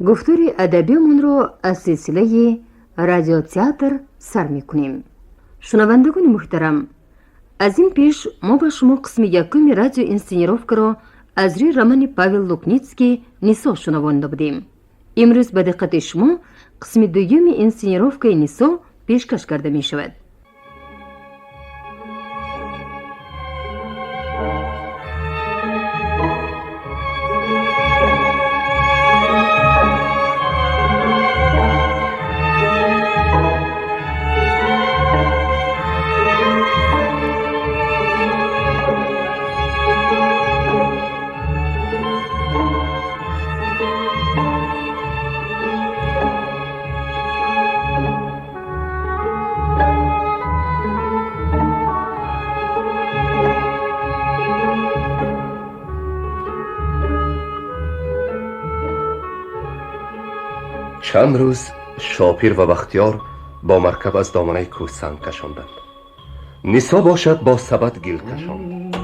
گفتار ادبیمون رو از سلسله رادیو تئاتر سر میکنیم. شنوندگان محترم، از این پیش ما با شما قسم یکم رادیو اینسценіровка رو از روی رمان پاول لوکنیتسکی نیسو شنونده بودیم. امروز به دقت شما قسم دوم اینسценіровка نیسو پیشکش کرده می شود. چند روز شاپیر و بختیار با مرکب از دامنه کوه سنگ کشاندند. نیسا باشد با سبد گل کشاند.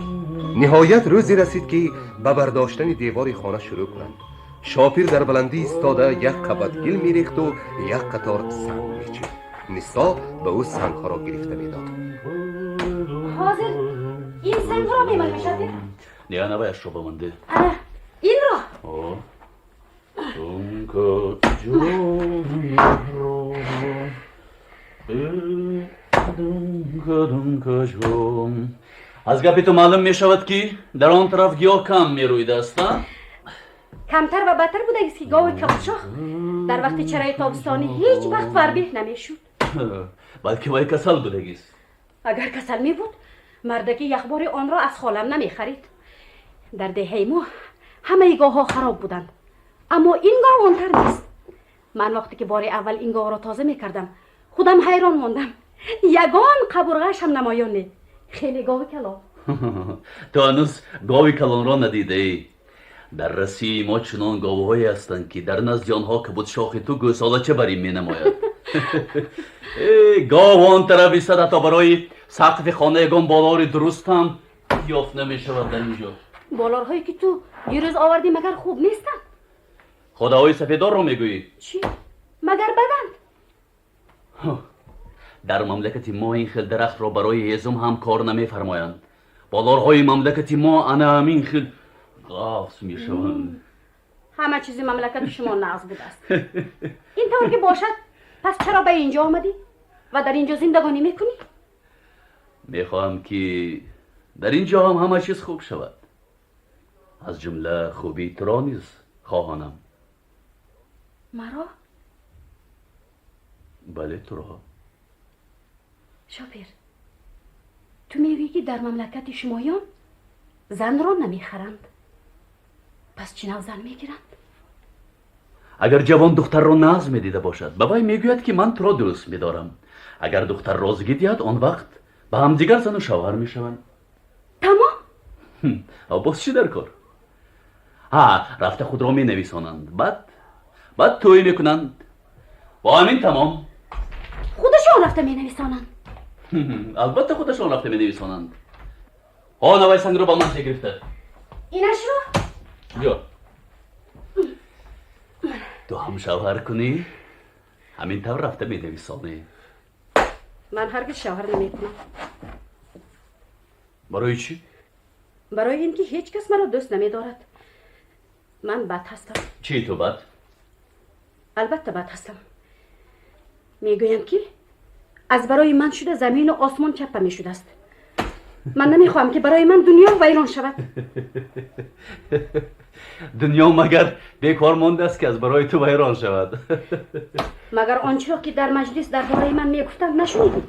نهایت روزی رسید که به برداشتن دیوار خانه شروع کنند. شاپیر در بلندی ایستاده یک قبت گل میریخت و یک قطار سنگ میچید. نیسا به او سنگ ها را گرفته میداد. حاضر این سنگ را میمانی شاپیر؟ نه نباید شو بمانده. این را از گپی تو معلوم می شود که در آن طرف گیاه کم می رویده است. کمتر و بدتر بوده است که گاو کبوتشاه در وقت چرای تابستانی هیچ وقت فربه نمیشد، بلکه وای کسل بوده است. اگر کسل می بود مردکی یخبار آن را از خالم نمی خرید. در دهه ما همه گاه ها خراب بودند، اما این گاو آنتر نیست. من وقتی که بار اول این گاو را تازه می کردم خودم حیران ماندم. یگان قبرغش هم نمایان نه. خیلی گاو کلان. تو هنوز گاوی کلان را ندیده ای. در رسی ما چنان گاوهایی هستند که در نزد آنها کبوت شاخ تو گوساله چه بریم می نماید. گاو آن طرف ایستاده تا برای سقف خانه یگان بالار درست هم یافت نمی شود در اینجا. بالارهایی که تو دیروز آوردی مگر خوب نیستن؟ خداوی سفیدار رو میگویی؟ چی؟ مگر بدند؟ در مملکت ما این خیل درخت را برای هیزم هم کار نمیفرمایند. بالارهای مملکت ما انا همین خیل غافس میشوند. همه چیزی مملکت شما نقض بوده است. این طور که باشد پس چرا به اینجا آمدی و در اینجا زندگانی میکنی؟ میخواهم که در اینجا هم همه چیز خوب شود، از جمله خوبی تو را نیز خواهانم. مرا؟ بله تو را. شاپیر، تو میگویی که در مملکت شمایان زن را نمیخرند، پس چه نوع زن میگیرند؟ اگر جوان دختر را ناز میدیده باشد بابای میگوید که من تو را دوست میدارم. اگر دختر رازگی دید آن وقت به هم دیگر زن و شوهر میشوند. تمام؟ باز چی در کار؟ رفته خود را می نویسانند، بعد تویی میکنند. با همین تمام. خودشان رفته می نویسانند؟ البته خودشان رفته می نویسانند. نوای سنگ رو با من گرفته. اینش رو؟ بیا تو هم شوهر کنی همین طور رفته می نویسانی. من هرگز شوهر نمی کنم. برای چی؟ برای اینکه هیچ کس مرا دوست نمی دارد. من بد هستم. چی تو بد؟ البته بد هستم. میگویم که از برای من شده زمین و آسمان چپه می شده است. من نمیخواهم که برای من دنیا ویران شود. دنیا مگر بیکار مانده است که از برای تو ویران شود؟ مگر آنچه را که در مجلس در برای من میگفتند نشنیدی؟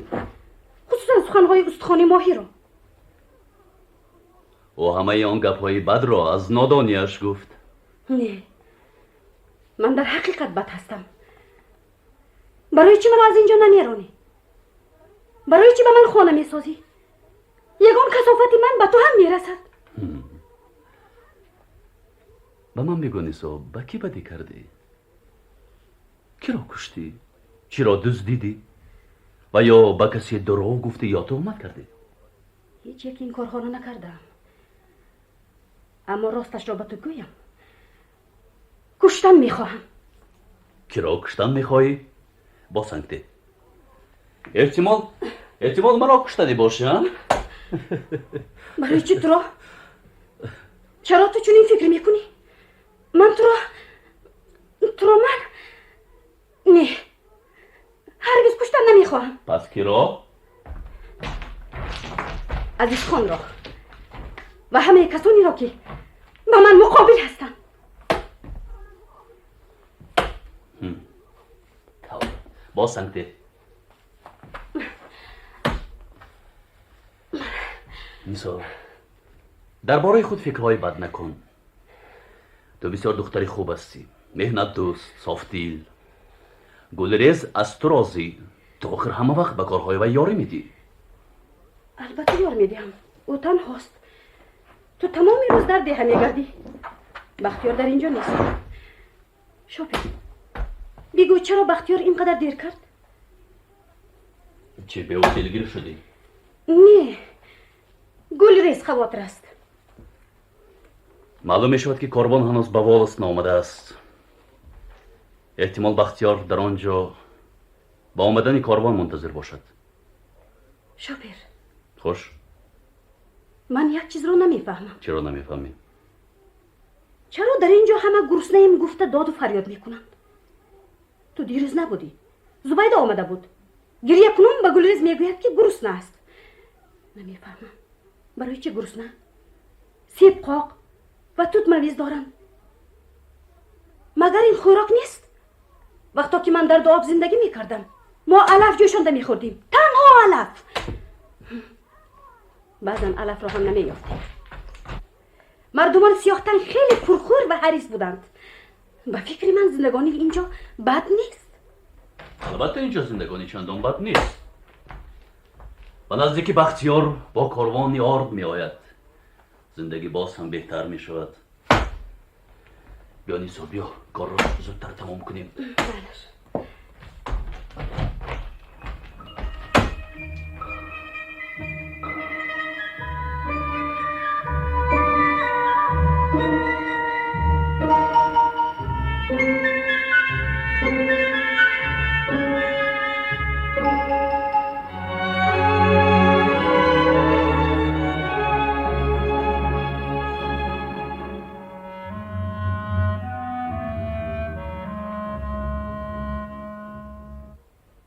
خصوصا سخنهای استخوان ماهی را. و همه آن گپ‌های بد را از نادانیش گفت. نه، من در حقیقت بد هستم. برای چی من از اینجا نمیرانی؟ برای چی به من خانه میسازی؟ یگان کثافت من به تو هم میرسد. به من بگو نیسا، به کی بدی کردی؟ کی را کشتی؟ چی را دزدیدی؟ و یا به کسی دروغ گفتی یا تهمت کردی؟ هیچ یک این کارها را نکردم. اما راستش را به تو گویم، کشتن میخواهم. کیرا کشتن میخوایی؟ با سنگته احتمال مرا کشتنی باشه ها؟ برای چی تو را؟ چرا تو چنین فکر میکنی؟ من تو را من نه هرگز کشتن نمیخواهم. پس کیرا؟ عزیز خان را و همه کسانی را که با من مقابل هستند. با سنگته نیسا درباره خود فکرهای بد نکن. تو بسیار دختری خوب هستی، مهنت دوست، صافدیل. گلریز از تو راضی. تو آخر همه وقت به کارهای و یاری میدی. البته یار میدیم، او تنهاست. تو تمامی روز در ده میگردی. بختیار در اینجا نیست. شوپیر بگو چرا بختیار اینقدر دیر کرد؟ چه به او دلگیر شدی؟ نه گلریز خواطر است. معلوم میشود که کاروان هنوز به والس نآمده است. احتمال بختیار در آنجا با آمدن کاروان منتظر باشد. شوپیر خوش؟ من یک چیز رو نمیفهمم. چرا نمیفهمی؟ چرا در اینجا همه گرسنه ایم گفته داد و فریاد میکنند؟ تو دیروز نبودی. زبیده آمده بود. گریه کنم به گلریز میگوید که گرسنه است. نمیفهمم برای چه گرسنه؟ سیب قاق و توت مویز دارم. مگر این خوراک نیست؟ وقتا که من در دو آب زندگی میکردم ما علف جوشانده میخوردیم، تنها علف. بعضا علف را هم نمیافتیم. مردمان سیاه‌تن خیلی پرخور و حریص بودند. به فکر من زندگانی اینجا بد نیست. البته اینجا زندگانی چندان بد نیست. و نزدیک بختیار با کاروانی آرد می آید. زندگی باز هم بهتر می شود. بیا نیسا بیا کار را زودتر تمام کنیم.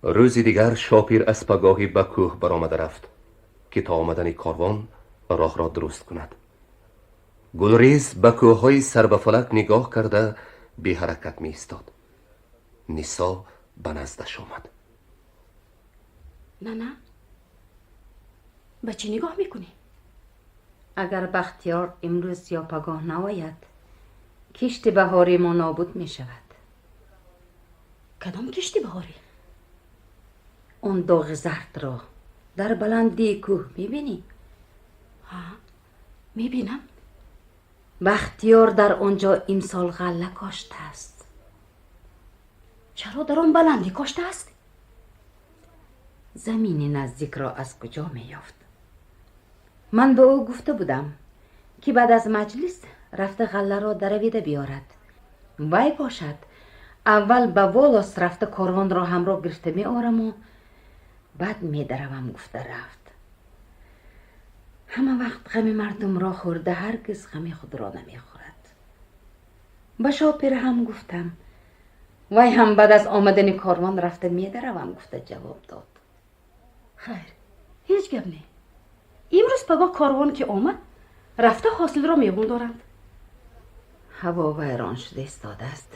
روزی دیگر شاپیر از پگاهی به کوه برآمده رفت که تا آمدن کاروان راه را درست کند. گلریز به کوههای سر به فلک نگاه کرده بی حرکت می ایستاد. نیسا به نزدش آمد. نه به چی نگاه میکنی؟ اگر بختیار امروز یا پگاه نآید کشت بهاری ما نابود می شود. کدام کشتی بهاری؟ اون داغ زرد را در بلندی کوه میبینی؟ ها میبینم. بختیار در آنجا امسال غله کاشته است. چرا در آن بلندی کاشته است؟ زمین نزدیک را از کجا میافت؟ من به او گفته بودم که بعد از مجلس رفته غله را درویده بیارد. وای باشد اول به والس رفته کاروان را همراه گرفته می آرم و بعد می دروم گفته رفت. همه وقت غم مردم را خورده هرگز غم خود را نمی خورد. به شاپیر هم گفتم وای هم بعد از آمدن کاروان رفته می دروم گفته جواب داد. خیر هیچ گپ نه. امروز پگاه کاروان که آمد رفته حاصل را میبون دارند. هوا ویران شده استاده است.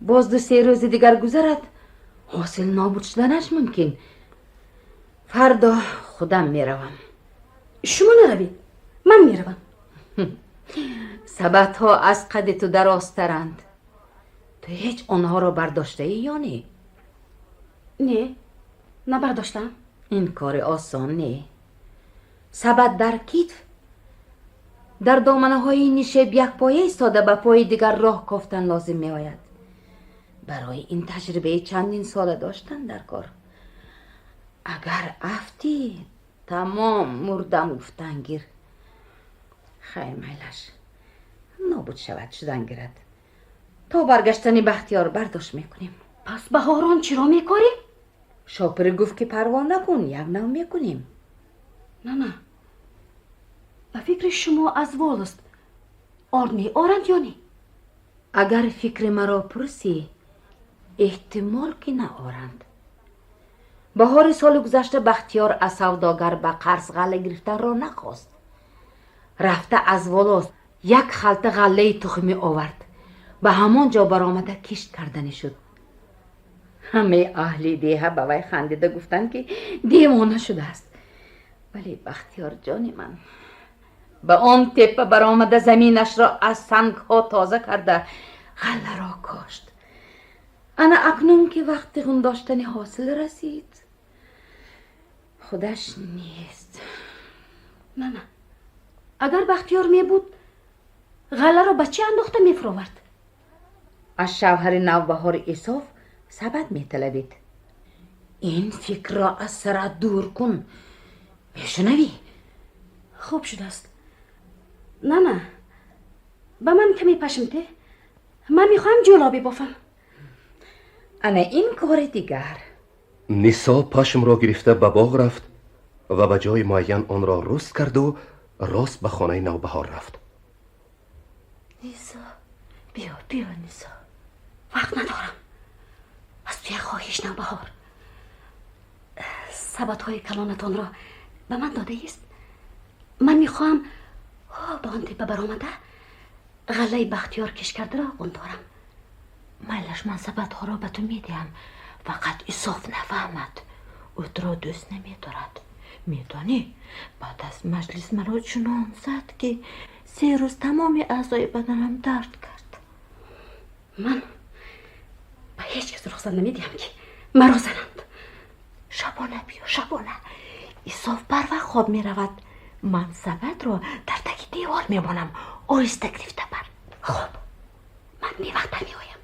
باز 2-3 روز دیگر گذرد حاصل نابود شدنش ممکن. فردا خودم میروم. شما نروید، من میروم. سبت ها از قد تو درازترند. تو هیچ آنها را برداشته ای یا نه؟ نه برداشتم. این کار آسان نه. سبت در کتف در دامنه های نیشب یک پایه ایستاده به پای دیگر راه کافتن لازم می آید. برای این تجربه چندین سال داشتن در کار. اگر افتی تمام مردم گفتنگیر. خیر میلش نابود شود شدن گیرد. تا برگشتن بختیار برداشت میکنیم. پس بهاران چرا میکاریم؟ شاپر گفت که پروا نکن، یک نو میکنیم. نه به فکر شما از والست آرد آرند یا نه؟ اگر فکر مرا پرسی احتمال که نآرند. بهار سال گذشته بختیار از سوداگر به قرض غله گرفتن را نخواست. رفته از والاست یک خلطه غله تخمی آورد، به همان جا برآمده کشت کردنی شد. همه اهل دیه به وی خندیده گفتند که دیوانه شده است. ولی بختیار جان من به آن تپه برآمده زمینش را از سنگ ها تازه کرده غله را کاشت. انا اکنون که وقت غنداشتن حاصل رسید خودش نیست. نه اگر بختیار می بود غله را به چی انداخته می فراورد؟ از شوهر نوبهار ایساف سبد می طلبید. این فکر را از سرت دور کن، میشنوی؟ خوب شده است. نه به من کمی پشمته. من میخواهم جلابی بافم. انا این کار دیگر. نیسا پشم را گرفته به باغ رفت و به جای معین آن را رست کرد و راست به خانه نوبهار رفت. نیسا بیا نیسا، وقت ندارم. از توی خواهش نوبهار سبدهای کلانتان را به من داده است. من میخواهم به آن تپه برآمده غله بختیار کش کرده را قندارم. مایلش من سبدها را به تو میدیم، فقط ایساف نفهمد. او تو را دوست نمیدارد. میدانی بعد از مجلس مرا چنان زد که 3 روز تمام اعضای بدنم درد کرد. من به هیچ کس رخصت نمیدیم که مرا زنند. شبانه بیا شبانه. ایساف بر وقت خواب میرود. من سبد را در تک دیوار میمانم. آیسته گرفته بر. خب من بی وقت میایم.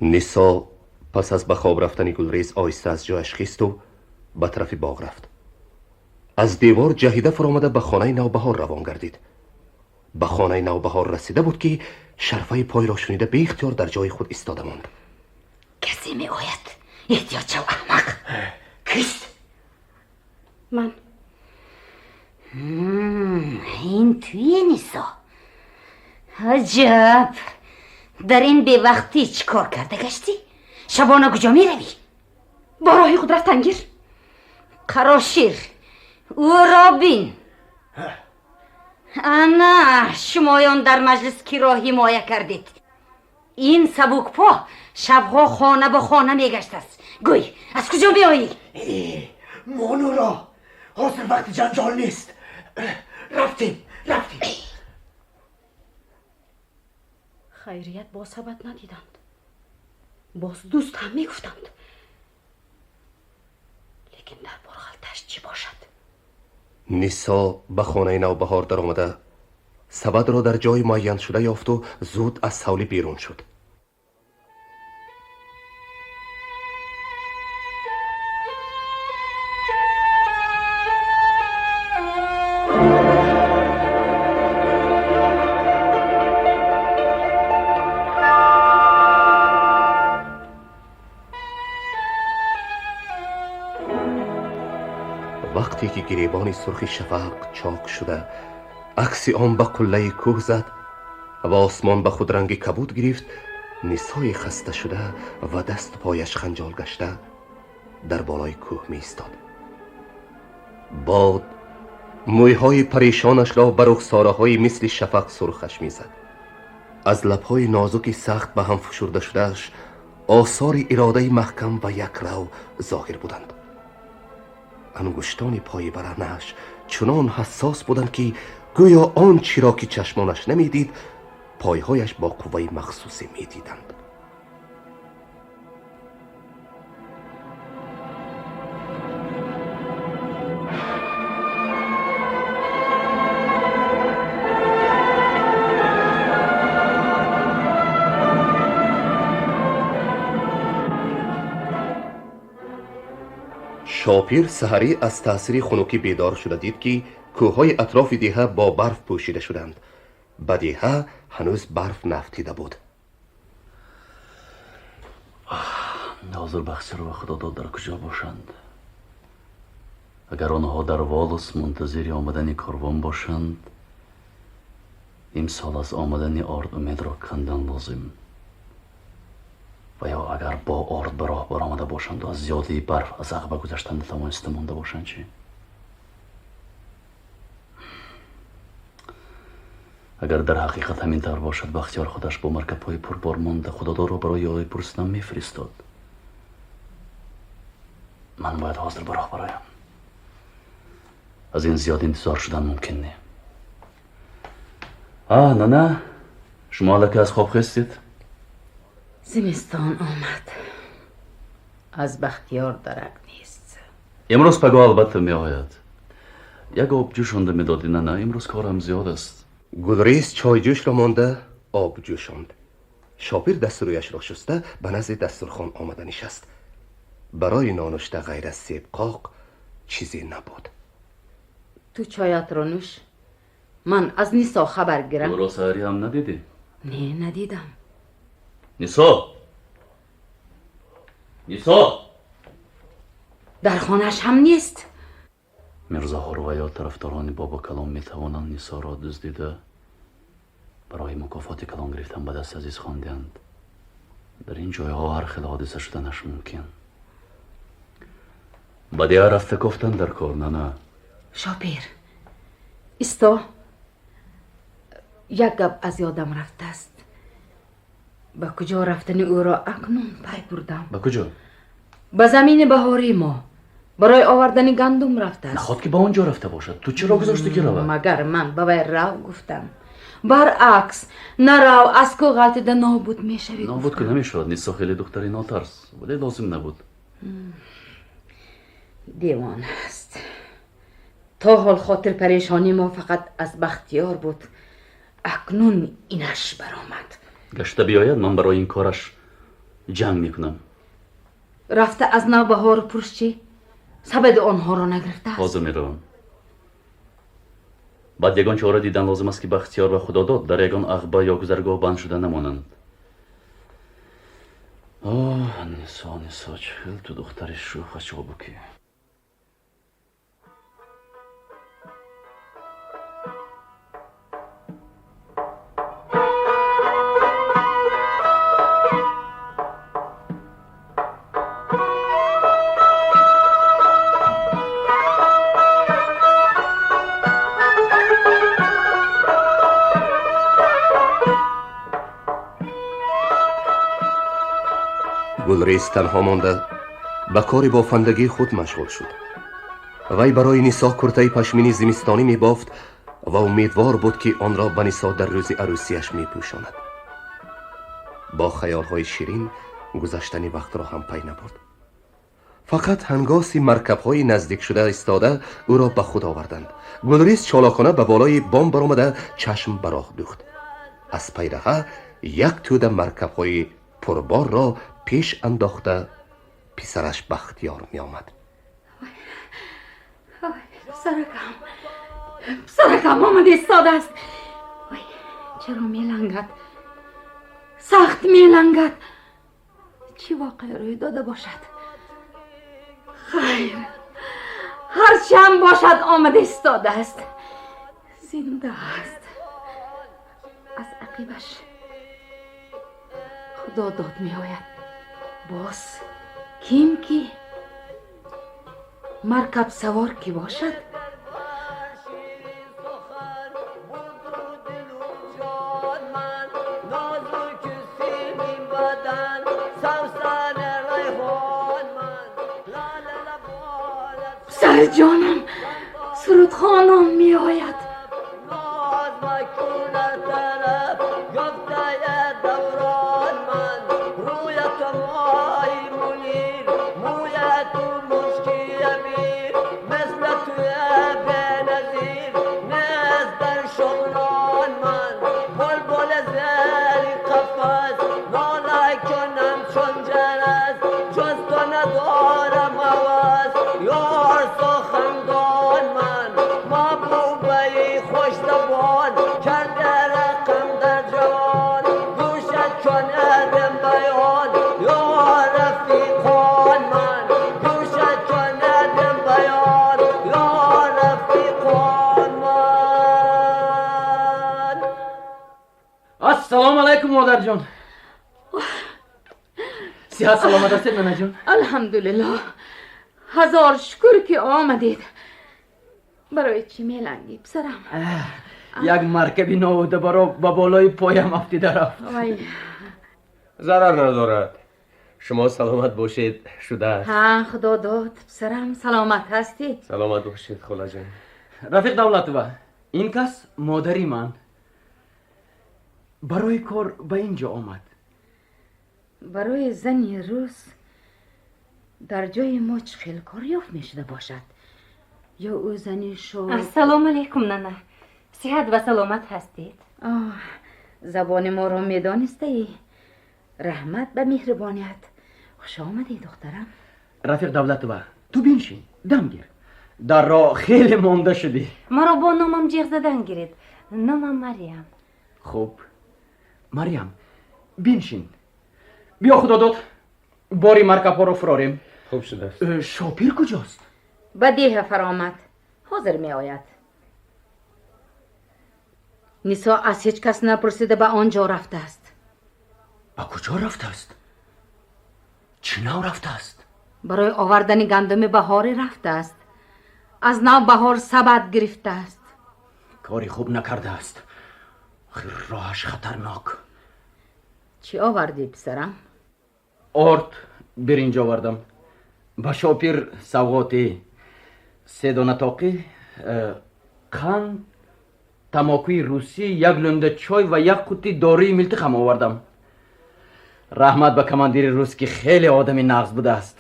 نیسا پس از به خواب رفتن گلریز آیسته از جایش خیست و به طرف باغ رفت. از دیوار جهیده فرامده به خانه نوبهار روان گردید. به خانه نوبهار رسیده بود که شرفه پای را شنیده به اختیار در جای خود ایستاده ماند. کسی می آید؟ احتیاط شو احمق. کیست؟ من. این توی نیسا. عجب، در این بی وقتی چی کار کرده گشتی؟ شبانه کجا می روی؟ با راهی خود رفتن گیر. قراشیر او را بین. انا شمایان در مجلس کی را حمایه کردید؟ این سبوک پا شبها خانه به خانه می گشت است. گوی از کجا بیایی؟ مانورا حاضر وقت جنجال نیست. رفتیم خیریت با سبد ندیدند. باز دوست هم میگفتند. لیکن در برغلتش چی باشد؟ نیسا به خانه نوبهار در آمده سبد را در جای معین شده یافت و زود از سولی بیرون شد. وقتی که گریبان سرخ شفق چاک شده عکس آن به قله کوه زد و آسمان به خود رنگ کبود گرفت، نیسای خسته شده و دست پایش خنجال گشته در بالای کوه می ایستاد. باد مویهای پریشانش را بر رخساره‌های مثل شفق سرخش می زد. از لبهای نازک سخت به هم فشرده شدهش آثار اراده محکم و یک رو ظاهر بودند. انگشتان پای برهنه‌اش چنان حساس بودند که گویا آن چی را که چشمانش نمیدید پایهایش با قوه مخصوصی میدیدند. شاپیر سحری از تأثیر خنکی بیدار شده دید که کوههای اطراف دیه با برف پوشیده شدند. به دیه هنوز برف نفتیده بود. حاضر بختیار و خداداد در کجا باشند؟ اگر آنها در والس منتظر آمدن کاروان باشند، امسال از آمدن آرد امید را کندن لازم. و یا اگر با آرد به راه برآمده باشند و از زیادی برف از عقبه گذشتن نتوانسته مانده باشند چی؟ اگر در حقیقت همین طور باشد، بختیار خودش با مرکب‌های پربار مانده خداداد را برای آقای پرستم میفرستاد. من باید حاضر به راه برایم. از این زیاد انتظار شدن ممکن نه. نه شما حالا که از خواب خستید؟ زمستان آمد. از بختیار درک نیست. امروز پگاه البته می آید. یک آب جوشانده می دادی؟ نه امروز کارم زیاد است. گلریز چای جوش را مانده آب جوشاند. شاپیر دست رویش را شسته به نزد دسترخوان آمده نشست. برای نانوشته غیر از سیب قاق چیزی نبود. تو چایت را نوش. من از نیسا خبر گیرم. او را سحری هم ندیدی؟ نه ندیدم. نیسا در خانهش هم نیست. میرزا هارو یا طرفداران بابا کلام می توانند نیسا را دزدیده برای مکافات کلام گرفتن به دست عزیز خواندند. در این جایها هر خیلی حادثه شدنش ممکن. بدیه رفته گفتن در کار. نه شاپیر ایستا. یک گپ از یادم رفته است. به کجا رفتن او را اکنون پی بردم. به کجا؟ به زمین بهاری ما برای آوردن گندم رفته است. نخواد که با اونجا رفته باشد. تو چرا گذاشتی که رود؟ مگر من به وی رو گفتم؟ برعکس نرو از که غلطیده نابود میشوی. نابود که نمیشود. نیسا خیلی دختری ناترس، ولی لازم نبود. دیوان است. تا حال خاطر پریشانی ما فقط از بختیار بود. اکنون اینش برآمد. گشته بیاید من برای این کارش جنگ میکنم. رفته از نو بهار پرس چی؟ سبد آنها را نگرفته است. حاضر میروم. بعد یگان چاره دیدن لازم است که بختیار و خداداد در یگان عقبه یا گذرگاه بند شده نمانند. نیسا چهل تو دختر شوخ چابکی. گلریز تنها مانده به کار بافندگی خود مشغول شد. وی برای نیسا کرته پشمینی زمستانی می بافت و امیدوار بود که آن را به نیسا در روز عروسیش می پوشاند. با خیالهای شیرین گذشتن وقت را هم پی نبرد. فقط هنگاسی مرکب‌های نزدیک شده ایستاده او را به خود آوردند. گلریز چالاکانه به بالای بام برآمده چشم به راه دوخت. از پیرهه یک توده مرکب‌های پربار را پیش انداخته پسرش بختیار می آمد. سرکم آمد ایستاده است. چرا می لنگد؟ سخت می لنگد. چی واقع روی داده باشد؟ خیر هرچی هم باشد آمد ایستاده است. زنده است. از عقیبش خدا داد می آید. باز کیم کی؟ مرکب سوار کی باشد؟ سر جانم سرودخانم می آید. یار سخندان من محبوب السلام علیکم مادر جان. صحت سلامت هستید ننه جان؟ الحمدلله. هزار شکر که آمدید. برای چی میلنگی پسرم؟ یک مرکبی ناوده برا با بالای پایم افتیده رفت. وای. ضرر ندارد. شما سلامت باشید شده است. ها خدا داد پسرم سلامت هستی؟ سلامت باشید خاله جان. رفیق دولتوه، این کس مادری من. برای کار به اینجا آمد. برای زنی روز در جای ما چه خیلی کار یافت میشده باشد؟ یا او زنی شو؟ السلام علیکم ننه. صحت و سلامت هستید؟ زبان ما رو میدانسته ای؟ رحمت به مهربانیت. خوش آمدی دخترم. رفیق دولتوه، تو بینشین دم گیر. در راه خیلی مانده شدی. مرا با نامم جیغ زدن گیرید. نامم مریم. خوب مریم بینشین. بیا خدا داد باری مرکب ها رو فراریم. خوب شده است. شاپیر کجاست؟ به دیه فرامد حاضر می آید. نیسا از هیچ کس نپرسیده به آنجا رفته است. با کجا رفته است؟ چی نو رفته است؟ برای آوردن گندم بهاری رفته است. از نو بهار سبد گرفته است. کاری خوب نکرده است. خیلی راهش خطرناک. چی آوردی پسرم؟ آرد برنج آوردم. با شاپیر سوغاتی 3 دانه تاقی، قند، تماکوی روسی، 1 لنده چای و 1 قوطی داروی ملتخم آوردم. رحمت به کماندیر روس که خیلی آدمی نغز بوده است.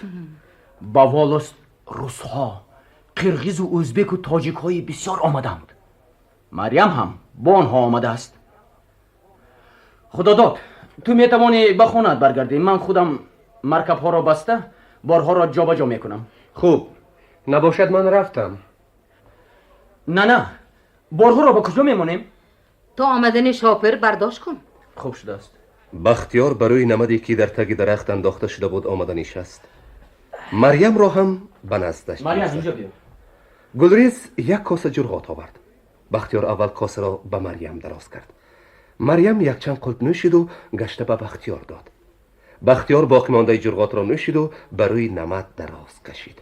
با والست روسها، قرغیز و ازبک و تاجیک های بسیار آمدند. مریم هم با آنها آمده است. خدا داد تو میتوانی به خانه‌ات برگردی. من خودم مرکب ها را بسته بارها را جا به جا میکنم. خوب نباشد من رفتم. نه بارها را با کجا میمانیم؟ تو آمدن شاپر برداشت کن. خوب شده است. بختیار برای نمدی که در تگ درخت انداخته شده بود آمده نشست. مریم را هم به نزدش مریم برد. اینجا بیا. گلریز 1 کاسه جرغات آورد. بختیار اول کاسه را به مریم دراز کرد. مریم 1 چند قلپ نوشید و گشته به بختیار داد. بختیار باقی مانده جرغات را نوشید و برای نمد دراز کشید.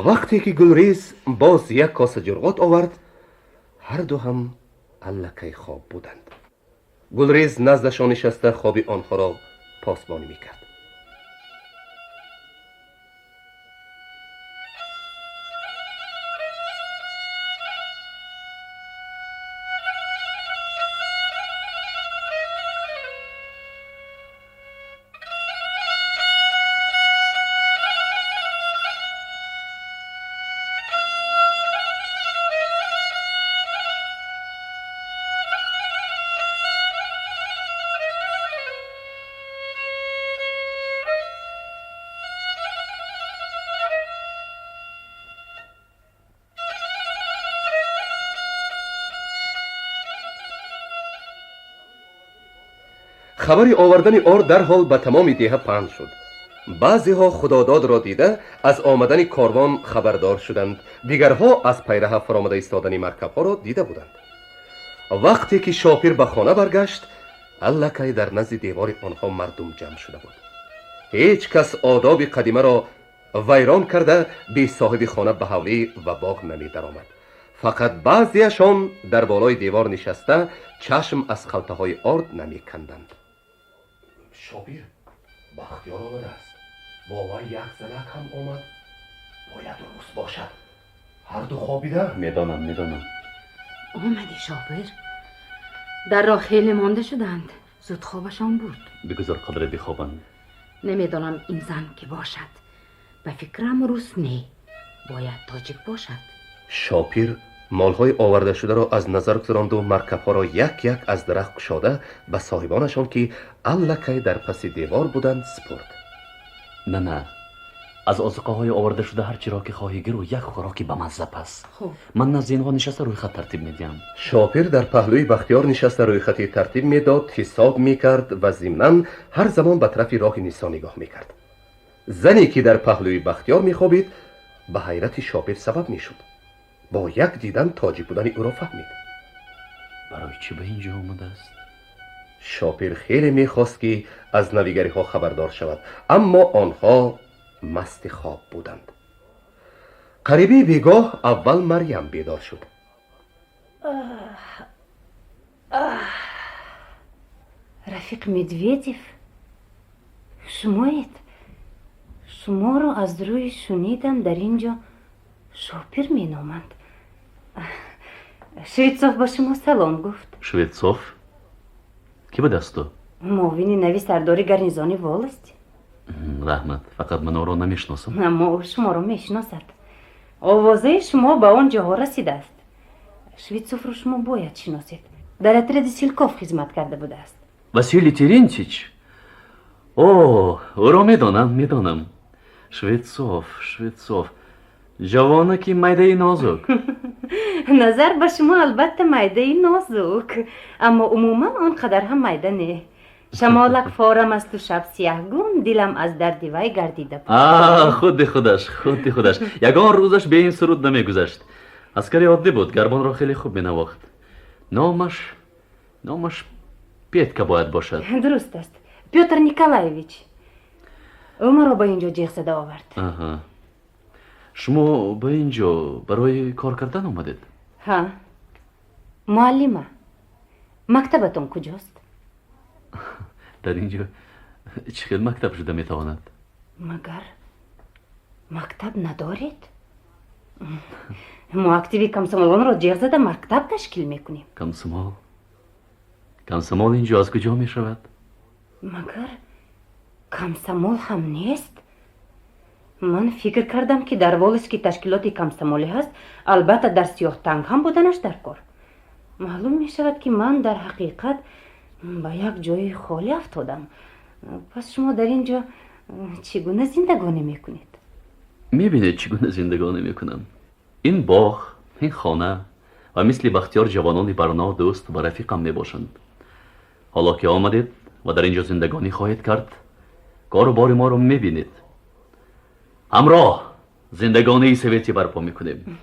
وقتی که گلریز باز 1 کاسه جرغات آورد، هر دو هم الکی خواب بودند. گلریز نزدشان نشسته خوابی آنها را پاسبانی میکرد. خبری آوردن آرد در حال به تمام دیه پهن شد. بعضی ها خداداد را دیده از آمدن کاروان خبردار شدند. دیگرها از پیراه فرآمده ایستادن مرکب ها را دیده بودند. وقتی که شاپیر به خانه برگشت، الکی در نزد دیوار آنها مردم جمع شده بود. هیچ کس آداب قدیمه را ویران کرده بی صاحب خانه به حولی و باغ نمی درآمد. فقط بعضیشان در بالای دیوار نشسته چشم از خلطه های آرد نمی کندند. شاپیر بختیار آمده است. با وی 1 زنک هم آمد. باید درست باشد. هر دو خوابیده. میدانم. آمدی شاپر؟ در راه خیلی مانده شدند. زود خوابشان بود. بگذار قدر بخوابند. نمیدانم این زن که باشد. به فکرم روس نی. باید تاجیک باشد. شاپیر مالهای آورده شده را از نظر گذراند و مرکبها را 1 1 از درخت گشاده به صاحبانشان که الکی در پس دیوار بودند سپرد. نه از آذوقه های آورده شده هر چی را که خواهی گیر و 1 خوراکی به مزه پس. خوب. من نزد اینها نشسته روی خط ترتیب میدیم. شاپیر در پهلوی بختیار نشسته روی خطی ترتیب میداد، حساب میکرد و ضمناً هر زمان به طرف راه نیسا نگاه میکرد. زنی که در پهلوی بختیار میخوابید به حیرت شاپیر سبب میشد. با 1 دیدن تاجیک بودن او را فهمید. برای چی به اینجا آمده است؟ شاپیر خیلی میخواست که از نویگری ها خبردار شود، اما آنها مست خواب بودند. قریبی بیگاه اول مریم بیدار شد. رفیق مدویدیف، شمایید. شما رو از روی شنیدن در اینجا شاپیر می نامند. شویتسوف با شما سلام گفت. شویتسوف؟ کی بود است تو؟ معاون نوی سرداری گارنیزون والستی. رحمت، فقط من او را نمیشناسم. اما او شما رو میشناسد. آوازه شما به آنجا ها رسیده است. شویتسوف رو شما باید شناسید. در اترد سیلکوف خدمت کرده بوده است. واسیلی ترینچیچ. اوه، او را میدانم. شویتسوف. جوانه که میده نازک. نظر به شما البته میده نازک، اما عموما آنقدر هم میده نه. شمالک فارم است و شب سیاهگون، دلم از درد وی گردیده بود. خودی خودش. یگان روزش به این سرود نمیگذشت. عسکری عادی بود، گربان را خیلی خوب مینواخت. نامش پیتکا باید باشد. درست است، پیوتر نیکولایویچ. او ما را با اینجا جیغ زده آورد. شما به اینجا برای کار کردن آمدید؟ ها، معلمه. مکتبتون کجاست؟ در اینجا چه مکتب شده میتواند؟ مگر مکتب ندارید؟ ما اکتیوی کمسمالان را جیغ زده مکتب تشکیل میکنیم. کمسمال اینجا از کجا میشود؟ مگر کمسمال هم نیست؟ من فکر کردم که در والسکی تشکیلاتی کمسمالی هست، البته در سیاه تنگ هم بودنش در کار. معلوم می شود که من در حقیقت با یک جای خالی افتادم. پس شما در اینجا چگونه زندگانی میکنید؟ میبینید چگونه زندگانی میکنم. این باغ، این خانه و مثل بختیار جوانانی برنا دوست و رفیقم میباشند. حالا که آمدید و در اینجا زندگانی خواهید کرد، کار و بار ما رو میبینید. همراه زندگانی سویتی برپا میکنیم.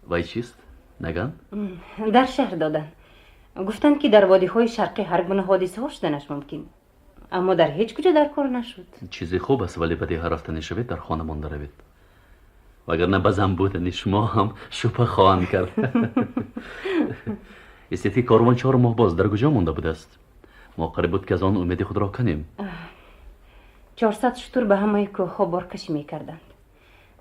وای چیست؟ نگن؟ در شهر دادن. گفتن که در وادی های شرقی هر گونه حادثه ها شدنش ممکن، اما در هیچ کجا در کار نشد. چیزی خوب است، ولی بدی رفتنی شوید در خانه مانده روید، وگرنه بزن بودنی شما هم شوپه خواهند کرد. استیتی کاروان 4 ماه باز در کجا مانده بوده است؟ ما قریب بود که از آن امیدی خود را کنیم. 400 شتر به همه کوه‌ها بارکشی می‌کردند.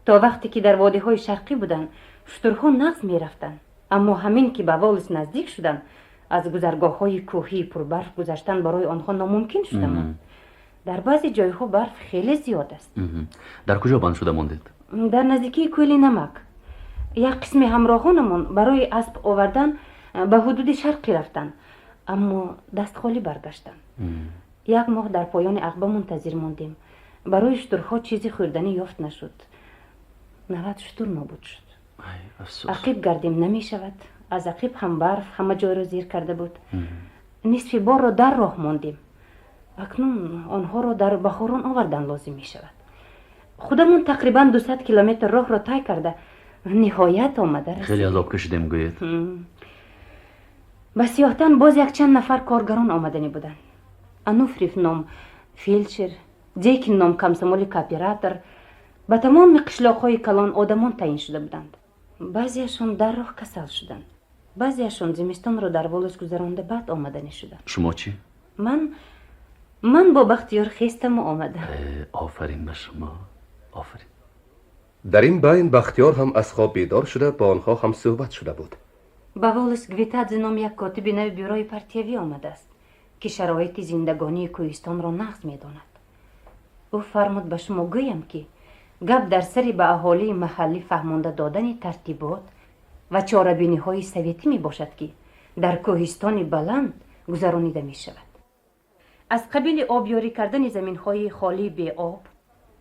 تا وقتی که در وادی‌های شرقی بودند، شترها نقض می‌رفتند، اما همین که به والس نزدیک شدند، از گذرگاه‌های کوهی پربرف گذشتن برای آنها ناممکن شد. در بعضی جای‌ها برف خیلی زیاد است. در کجا بند شده ماندید؟ در نزدیکی کویل نمک. یک قسم همراهانمون برای اسب آوردن به حدود شرقی رفتند، اما دست خالی برگشتند. 1 ماه در پایان عقبه منتظر ماندیم. برای شترها چیزی خوردنی یافت نشد. 90 شتر نابود شد. عقیب گردیم نمی شود. از عقیب هم برف همه جای را زیر کرده بود. نصف بار را در راه ماندیم. اکنون آنها را در بخاران آوردن لازم می شود. خودمون تقریبا 200 کیلومتر راه را طی کرده نهایت آمده رسید. خیلی عذاب کشیدیم گوید. به سیاهتن باز یک چند نفر کارگران آمدنی بودند. انوفریف نام فیلچر، دیکن نام کمسمال کاپیراتر، به تمام قشلاق‌های کلان آدمان تعیین شده بودند. بعضیشان در راه کسل شدند. بعضیشان زمستان را در والس گذرانده بعد آمدنی شدند. شما چی؟ من با بختیار خیستم و آمدم. آفرین به شما، آفرین. در این بین بختیار هم از خواب بیدار شده، با آنها هم صحبت شده بود. به والس گویتادзе نام یک کاتب نو بیروی پارتیوی آمده است که شرایط زندگانی کوهستان را نقض می‌داند. او فرمود به شما گویم که گپ در سری به اهالی محلی فهمانده دادن ترتیبات و چاره‌بینی‌های سویتی می باشد که در کوهستان بلند گذرانیده می شود. از قبیل آبیاری کردن زمین‌های خالی بی آب،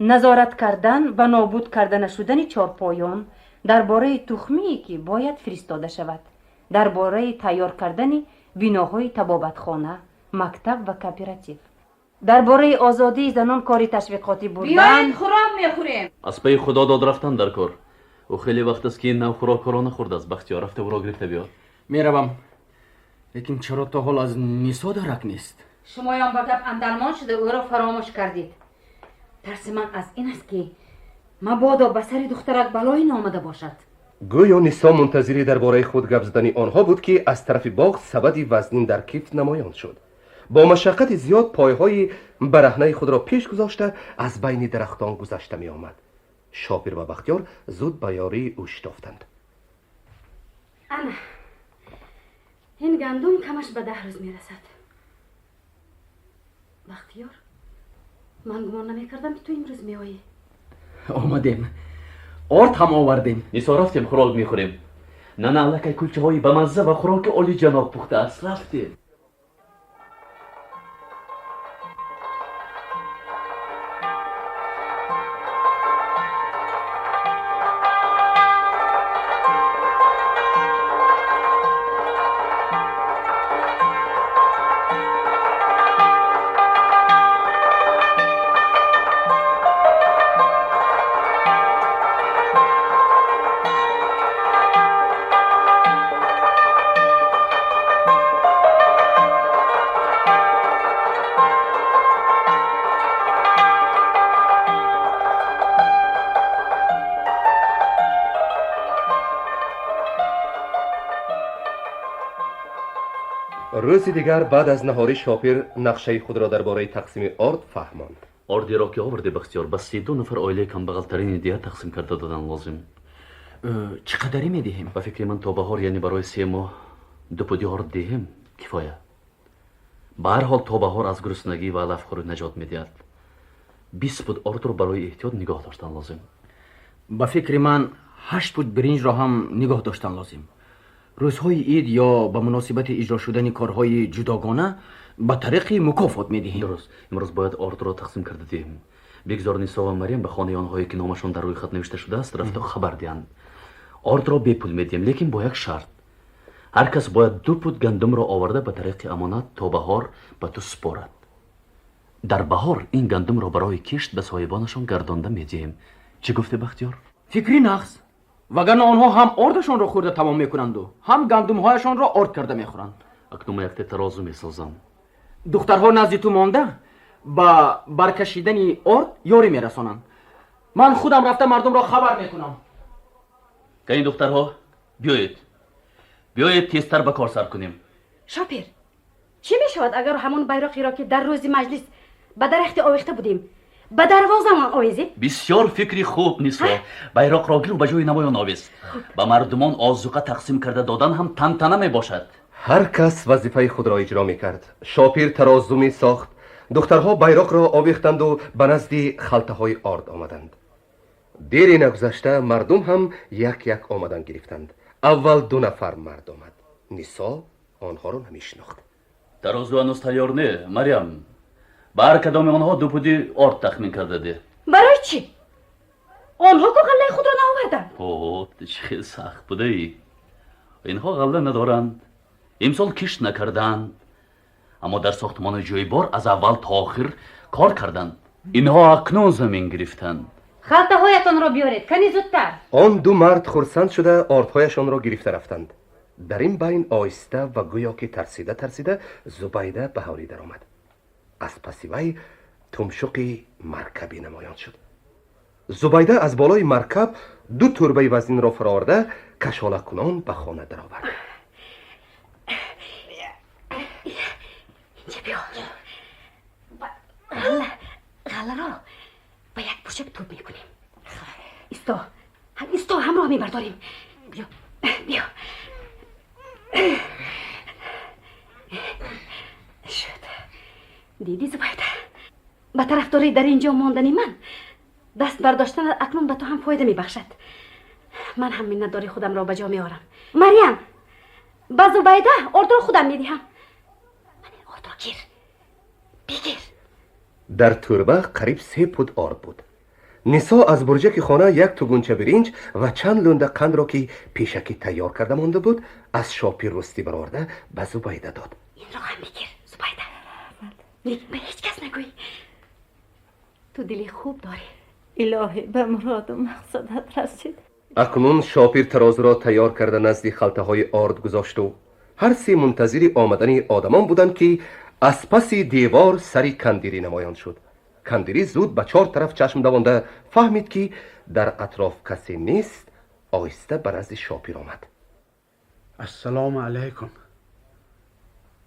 نظارت کردن و نابود کردن شدن چارپایان، درباره تخمی که باید فرستاده شود، درباره تیار کردن بناهای طبابتخانه، مکتب و کوپراتیو، درباره آزادی زنان کاری تشویقاتی بردن. بیاین خورم میخوریم. از پی خدا داد رفتن در کار. او خیلی وقت است که این نو خوراک را نخورده است. بختیار رفته او را گرفته بیاد. میروم. لیکن چرا تا حال از نیسا درک نیست؟ شمایان با گپ اندرمان شده او را فراموش کردید. ترس من از این است که مبادا به سر دخترک بلایی نامده باشد. گویا نیسا منتظری درباره خود گپ زدن آنها بود که از طرف باغ سبدی وزنین در کیف نمایان شد. با مشقت زیاد پایهای برهنه خود را پیش گذاشته از بین درختان گذشته می آمد. شاپیر و بختیار زود به یاری او شتافتند. انا این گندم کمش به 10 روز میرسد. بختیار من گمان نمی کردم که تو امروز می آیی. آمدیم. آرد هم آوردیم. نیسا رفتیم خوراک میخوریم. نه علکه کلچه های بمزه و خوراک عالی جناب پخته است. رفتیم. روز دیگر بعد از نهاری شاپیر نقشه خود را درباره تقسیم آرد فهماند. آردی را که آورده بختیار به 32 نفر عائله کم بغلترین دیگر تقسیم کرده دادن لازم. چقدری میدهیم؟ به فکر من تا بهار یعنی برای 3 ماه 2 پودی آرد دهیم کفایه. به هر حال تا بهار از گرسنگی و علفخوری نجات میدهد. 20 پود آرد را برای احتیاط نگاه داشتن لازم. به فکر من 8 پود برنج را هم نگاه داشتن لازم. روزهای عید یا به مناسبت اجرا شدن کارهای جداگانه به طریق مکافات میدهیم. درست. امروز باید آرد را تقسیم کرده دهیم. بگذار نیسا و مریم به خانه آنهایی که نامشان در روی خط نوشته شده است رفته خبر دهند. آرد را بی پول میدهیم لیکن با یک شرط. هر کس باید 2 پود گندم را آورده به طریق امانت تا بهار به تو سپارد. در بهار این گندم را برای کشت به صاحبانشان گردانده میدهیم. چه گفته بختیار؟ فکری نقص. وگرنه آنها هم آردشان را خورده تمام میکنند و هم گندمهایشان را آرد کرده میخورند. اکنون یک ترازو میسازم. دخترها نزد تو مانده با برکشیدن آرد یاری میرسانند. من خودم رفته مردم را خبر میکنم. که این دخترها بیایید تیزتر به کار سر کنیم. شاپیر چی می شود اگر همون بیرقی را که در روز مجلس به درخت آویخته بودیم به دروازه‌مان آویزید؟ بسیار فکری خوب نیست. بیرق را گیر و به جای نمایان آویز. به مردمان آذوقه تقسیم کرده دادن هم تنتنه می باشد. هر کس وظیفه خود را اجرا می کرد. شاپیر ترازو می ساخت. دخترها بیرق را آویختند و به نزد خلطه های آرد آمدند. دیری نگذشته مردم هم یک یک آمدن گرفتند. اول 2 نفر مرد آمد. نیسا آنها را نمیشناخت. ترازو هنوز تیار نه مریم. به هر کدام آنها 2 پودی آرد تخمین کرده ده. برای چی؟ آنها که غله خود را نآوردند. اوه چه سخت بوده ای. اینها غله ندارند. امسال کشت نکردند. اما در ساختمان جویبار از اول تا آخر کار کردند. اینها اکنون زمین گرفتند. خلطه هایتان را بیارید کنی زودتر. آن 2 مرد خرسند شده آردهایشان را گرفته رفتند. در این بین آهسته و گویا که ترسیده زبیده به حولی در آمد. از پس وی تمشق مرکبی نمایان شد. زبیده از بالای مرکب 2 تربه وزین را فرآورده کشاله کنان به خانه در آورد. اینجا بیا. غله را با یک پرچک توب میکنیم. ایستا همراه میبرداریم. بیا شد. دیدی زبیده به طرفداری در اینجا ماندنی من دست برداشتن اکنون به تو هم فایده میبخشد. من هم منتداری خودم را به جا میارم. مریم به زبیده آرد را خودم میدهم. من آرد را بگیر. در تربه قریب 3 پود آرد بود. نیسا از برجک خانه 1 توگونچه برنج و چند لنده قند را که پیشکی تیار کرده مانده بود از شاپیر رستی برآورده به زبیده داد. این را هم بگیر زبیده. لیکن به هیچ کس نگوی. تو دلی خوب داری. الهی به مراد و مقصدت رسید. اکنون شاپیر ترازو را تیار کرده نزد خلطه های آرد گذاشت و هر سه منتظر آمدن آدمان بودند که از پس دیوار سری کندیری نمایان شد. کندیری زود به 4 طرف چشم دوانده فهمید که در اطراف کسی نیست. آهسته به نزد شاپیر آمد. السلام علیکم.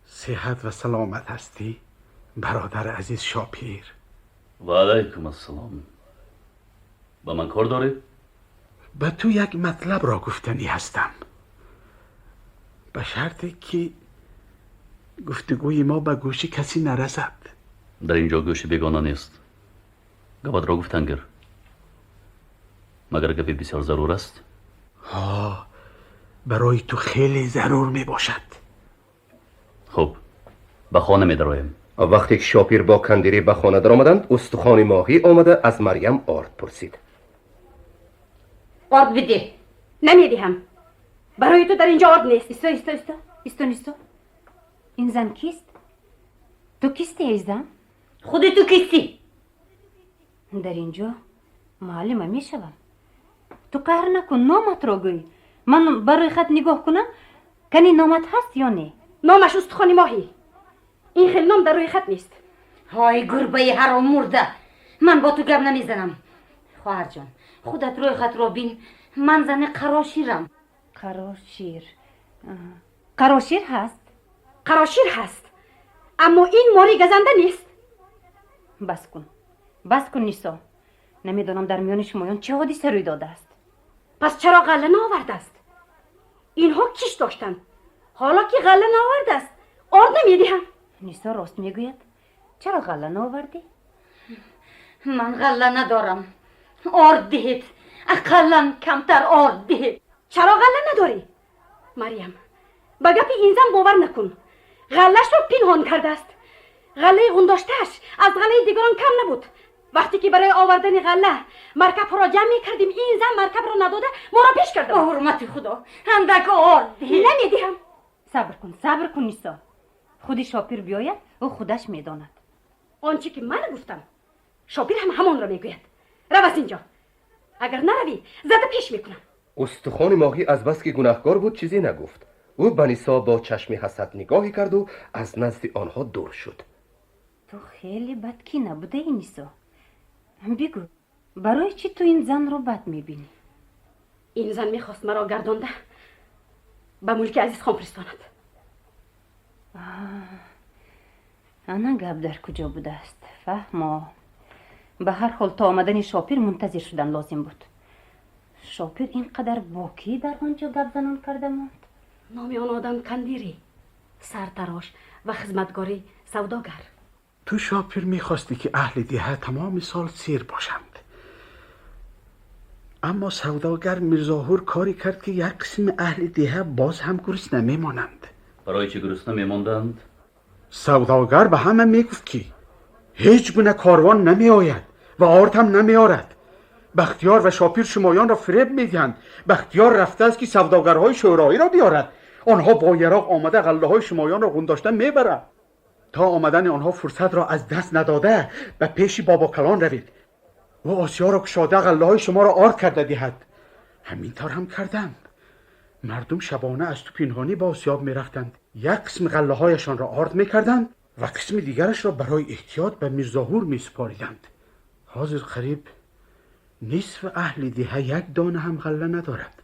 صحت و سلامت هستی برادر عزیز شاپیر؟ و علیکم السلام. با من کار داری؟ به تو یک مطلب را گفتنی هستم، به شرطی که گفتگوی ما به گوش کسی نرسد. در اینجا گوش بیگانه نیست. گفت را گفتن گر. مگر گفی بسیار ضرور است؟ ها، برای تو خیلی ضرور می باشد. خب، به خانه می درایم. وقتی که شاپیر با کندیری به خانه در آمدند، استخوان ماهی آمده از مریم آرد پرسید. آرد بده. نمیدهم. برای تو در اینجا آرد نیست. ایستو. این زن کیست؟ تو کیستی ای زن؟ خودت تو کیستی؟ در اینجا معلمه میشوم. تو قهر نکن، نامت را گوی. من برای خط نگاه کنم کنی نامت هست یا نه؟ نامش استخوان ماهی. این خیلی نام در روی خط نیست. های گربه حرام مرده، من با تو گپ نمیزنم. خواهر جان، خودت روی خط را بین. من زن قراشیرم. قراشیر هست؟ قراشیر هست، اما این ماری گزنده نیست. بس کن نیسا. نمیدانم در میان شمایان چه حادثه روی داده است. پس چرا غله نآورده است؟ اینها کیش داشتند؟ حالا که غله نآورده است آرد نمیدهم. نیسا راست میگوید. چرا غله نآوردی؟ من غله ندارم. آرد دهید. اقلا کمتر آرد دهید. چرا غله نداری؟ مریم، به گپ این زن باور نکن. غلهش رو پنهان کرده است. غله غنداشتهش از غله دیگران کم نبود. وقتی که برای آوردن غله مرکب را جمع کردیم، این زن مرکب را نداده ما را پیش کرده. حرمت خدا، اندک آرد دهید. نمیدهم. صبر کن نیسا. خودی شاپیر بیاید او خودش میداند. آنچه که من گفتم شاپیر هم همان را میگوید. رو از اینجا. اگر نروی زده پیش میکنم. استخوان ماهی از بس که گناهکار بود چیزی نگفت. او به نیسا با چشم حسد نگاهی کرد و از نزد آنها دور شد. تو خیلی بدکی نبوده ای نیسا. بگو برای چی تو این زن رو بد میبینی؟ این زن میخواست مرا گردانده به ملک عزیز خان فرستاند. انا گپ در کجا بوده است؟ فهما. به هر حال تا آمدن شاپیر منتظر شدن لازم بود. شاپیر اینقدر باکی در آنجا گپ زنان کرده ماند. نام آن آدم کندیری، سرتراش و خدمتگاری سوداگر. تو شاپیر میخواستی که اهل دیه تمام سال سیر باشند، اما سوداگر میرزاهور کاری کرد که یک قسم اهل دیه باز هم گرسنه میمانند. برای چه گرسنه میماندند؟ سوداگر به همه میگفت که هیچ گونه کاروان نمی آید و آرد هم نمی آرد. بختیار و شاپیر شمایان را فریب میدهند. بختیار رفته است که سوداگرهای شورایی را بیارد. آنها با یراق آمده غله های شمایان را غنداشته میبرد. تا آمدن آنها فرصت را از دست نداده به پیش بابا کلان روید و آسیا را کشاده غله های شما را آرد کرده دهد. همینطور هم کردند. مردم شبانه از تو پنهانی با آسیاب میرفتند. یک قسم غله هایشان را آرد میکردند و قسم دیگرش را برای احتیاط به میرزاهور میسپاریدند. حاضر قریب نصف اهل دیه یک دانه هم غله ندارد.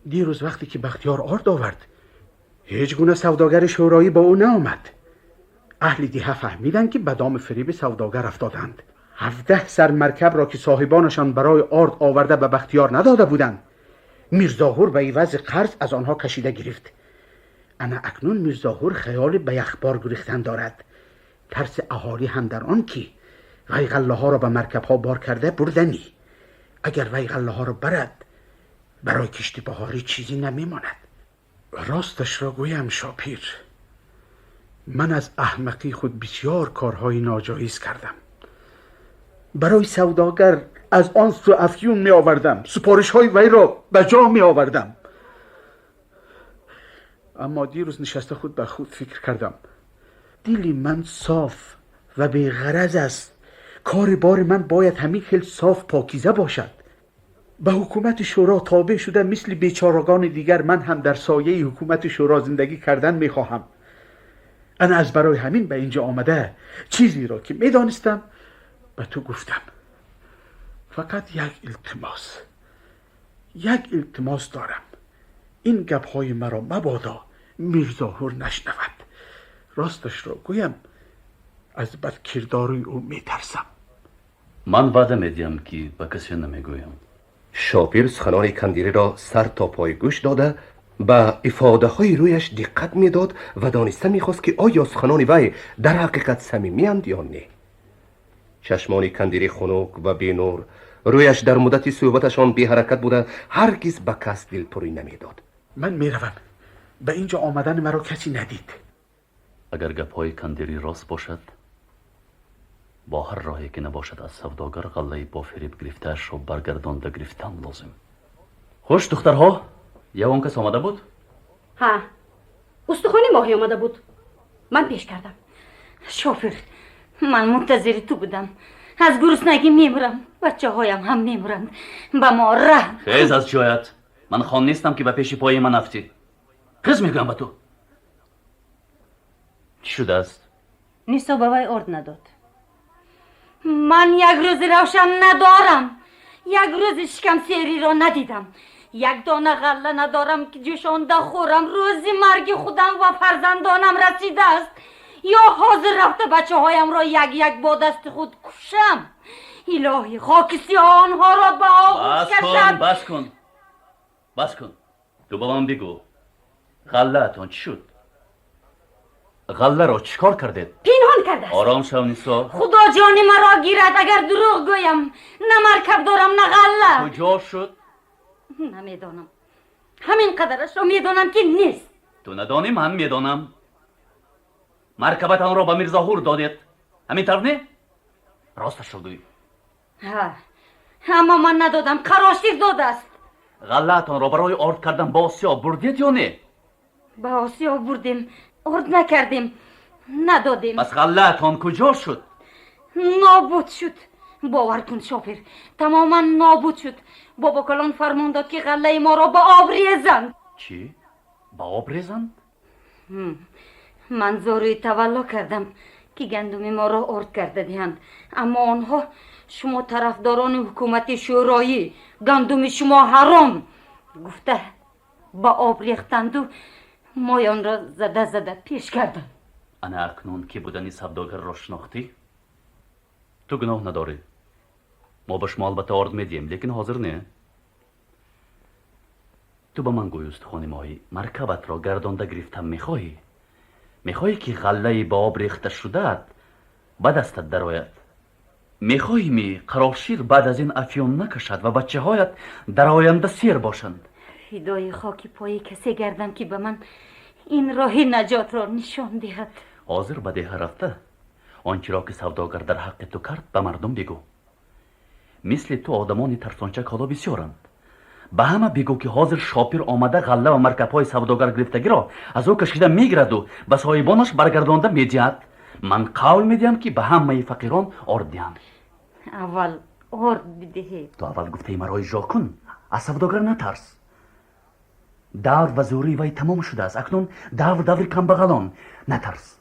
دیروز وقتی که بختیار آرد آورد هیچ گونه سوداگر شورایی با او نآمد. اهل دیه فهمیدند که به دام فریب سوداگر افتادند. 17 سر مرکب را که صاحبانشان برای آرد آورده به بختیار نداده بودند میرزاهور به عوض قرض از آنها کشیده گرفت. انا اکنون میرزاهور خیال به یخبار گریختن دارد. ترس اهالی هم در آن که وی غله ها را به مرکب ها بار کرده بردنی. اگر وی غله ها را برد برای کشتی بهاری چیزی نمیماند. راستش را گویم شاپیر، من از احمقی خود بسیار کارهای ناجایز کردم. برای سوداگر از آن سو افیون می آوردم، سپارش های وی را به جا می آوردم. اما دیروز نشسته خود به خود فکر کردم. دلی من صاف و بی غرض است. کار بار من باید همین خیل صاف پاکیزه باشد. به حکومت شورا تابع شده مثل بیچارگان دیگر من هم در سایه حکومت شورا زندگی کردن میخواهم. انا از برای همین به اینجا آمده چیزی را که میدانستم به تو گفتم. فقط یک التماس دارم. این گپهای مرا مبادا میرزاهور نشنود. راستش را گویم از بدکرداری او میترسم. من وعده میدیم که به کسی نمیگویم. شاپیر سخنان کندیری را سر تا پای گوش داده به افاده های رویش دقت میداد و دانسته میخواست که آیا سخنان وی در حقیقت صمیمی اند یا نه. چشمان کندیری خنک و بینور رویش در مدت صحبتشان بی حرکت بوده، هرگز به کس دلپری نمیداد. من میروم. به اینجا آمدن مرا کسی ندید. اگر گپهای کندیری راست باشد، با هر راهی که نباشد از سوداگر غله با فریب گرفته‌اش را برگردانده گرفتن لازم. خوش دخترها، یوان کس آمده بود؟ ها، استخوان ماهی آمده بود. من پیش کردم. شوفر، من منتظر تو بودم. از گرسنگی میمیرم. بچه هایم هم میمیرند. به ما رحم. خیز از جایت. من خان نیستم که به پیش پای من افتی. خیز میگم به تو. چی شده است؟ نیسا به وی ارد نداد. من یک روز روشن ندارم. یک روز شکم سیری را ندیدم. یک دانه غله ندارم که جوشانده خورم. روزی مرگ خودم و فرزندانم رسیده است. یا حاضر رفته بچه هایم را یک با دست خود کشم. الهی خاک سیاه آنها را به آغوش کشم. بس کن. تو با من بگو. غله اتان چی شد؟ غله را چیکار کردید؟ پنهان کرده است. آرام شو نیسا. خدا جانی مرا گیرد اگر دروغ گویم. نه مرکب دارم نه غله. کجا شد؟ نمیدانم. همین قدرش را میدانم که نیست. تو ندانی من میدانم. مرکبتان را به میرزاهور دادید. همین طرف نه؟ راستش را گوی. ها، اما من ندادم. قراشتیز داده است. غله‌تان را برای آرد کردن به آسیا بردید یا نه؟ به آسیا بردیم. آرد نکردیم. ندادیم. پس غله‌تان کجا شد؟ نابود شد. باور کن شاپیر، تماما نابود شد. بابا کلان فرمان داد که غله ما را به آب ریزند. چی؟ به آب ریزند؟ من زاروی تولا کردم که گندم ما را آرد کرده دهند، اما آنها شما طرفداران حکومت شورایی گندم شما حرام گفته با آب ریختند و مایان را زده پیش کردند. انا اکنون که بودنی سوداگر را شناختی؟ تو گناه نداری. ما به شما البته آرد میدیم لیکن حاضر نه. تو به من گوی استخوان ماهی مرکبت را گردانده گرفتم میخواهی که غله با آب ریخته شده به دستت درآید. میخواهی قرارشیر بعد از این افیون نکشد و بچه هایت در آینده سیر باشند. فدای خاکی پای کسی گردم که به من این راه نجات را نشان دهد. حاضر به ده رفته آنچه را که سوداگر در حق تو کرد به مردم بگو. مثل تو آدمان ترسانچک حالا بسیارند. به همه بگو که حاضر شاپیر آمده غله و مرکب های سوداگر گرفتگی را از او کشیده میگیرد و به صاحبانش برگردانده میدهد. من قول میدیم که به همه فقیران آرد دهند. اول آرد بدهید. تو اول گفته مرا اجرا کن. از سوداگر نترس. دور و زوری وی تمام شده است. اکنون دور کمبغلان. نترس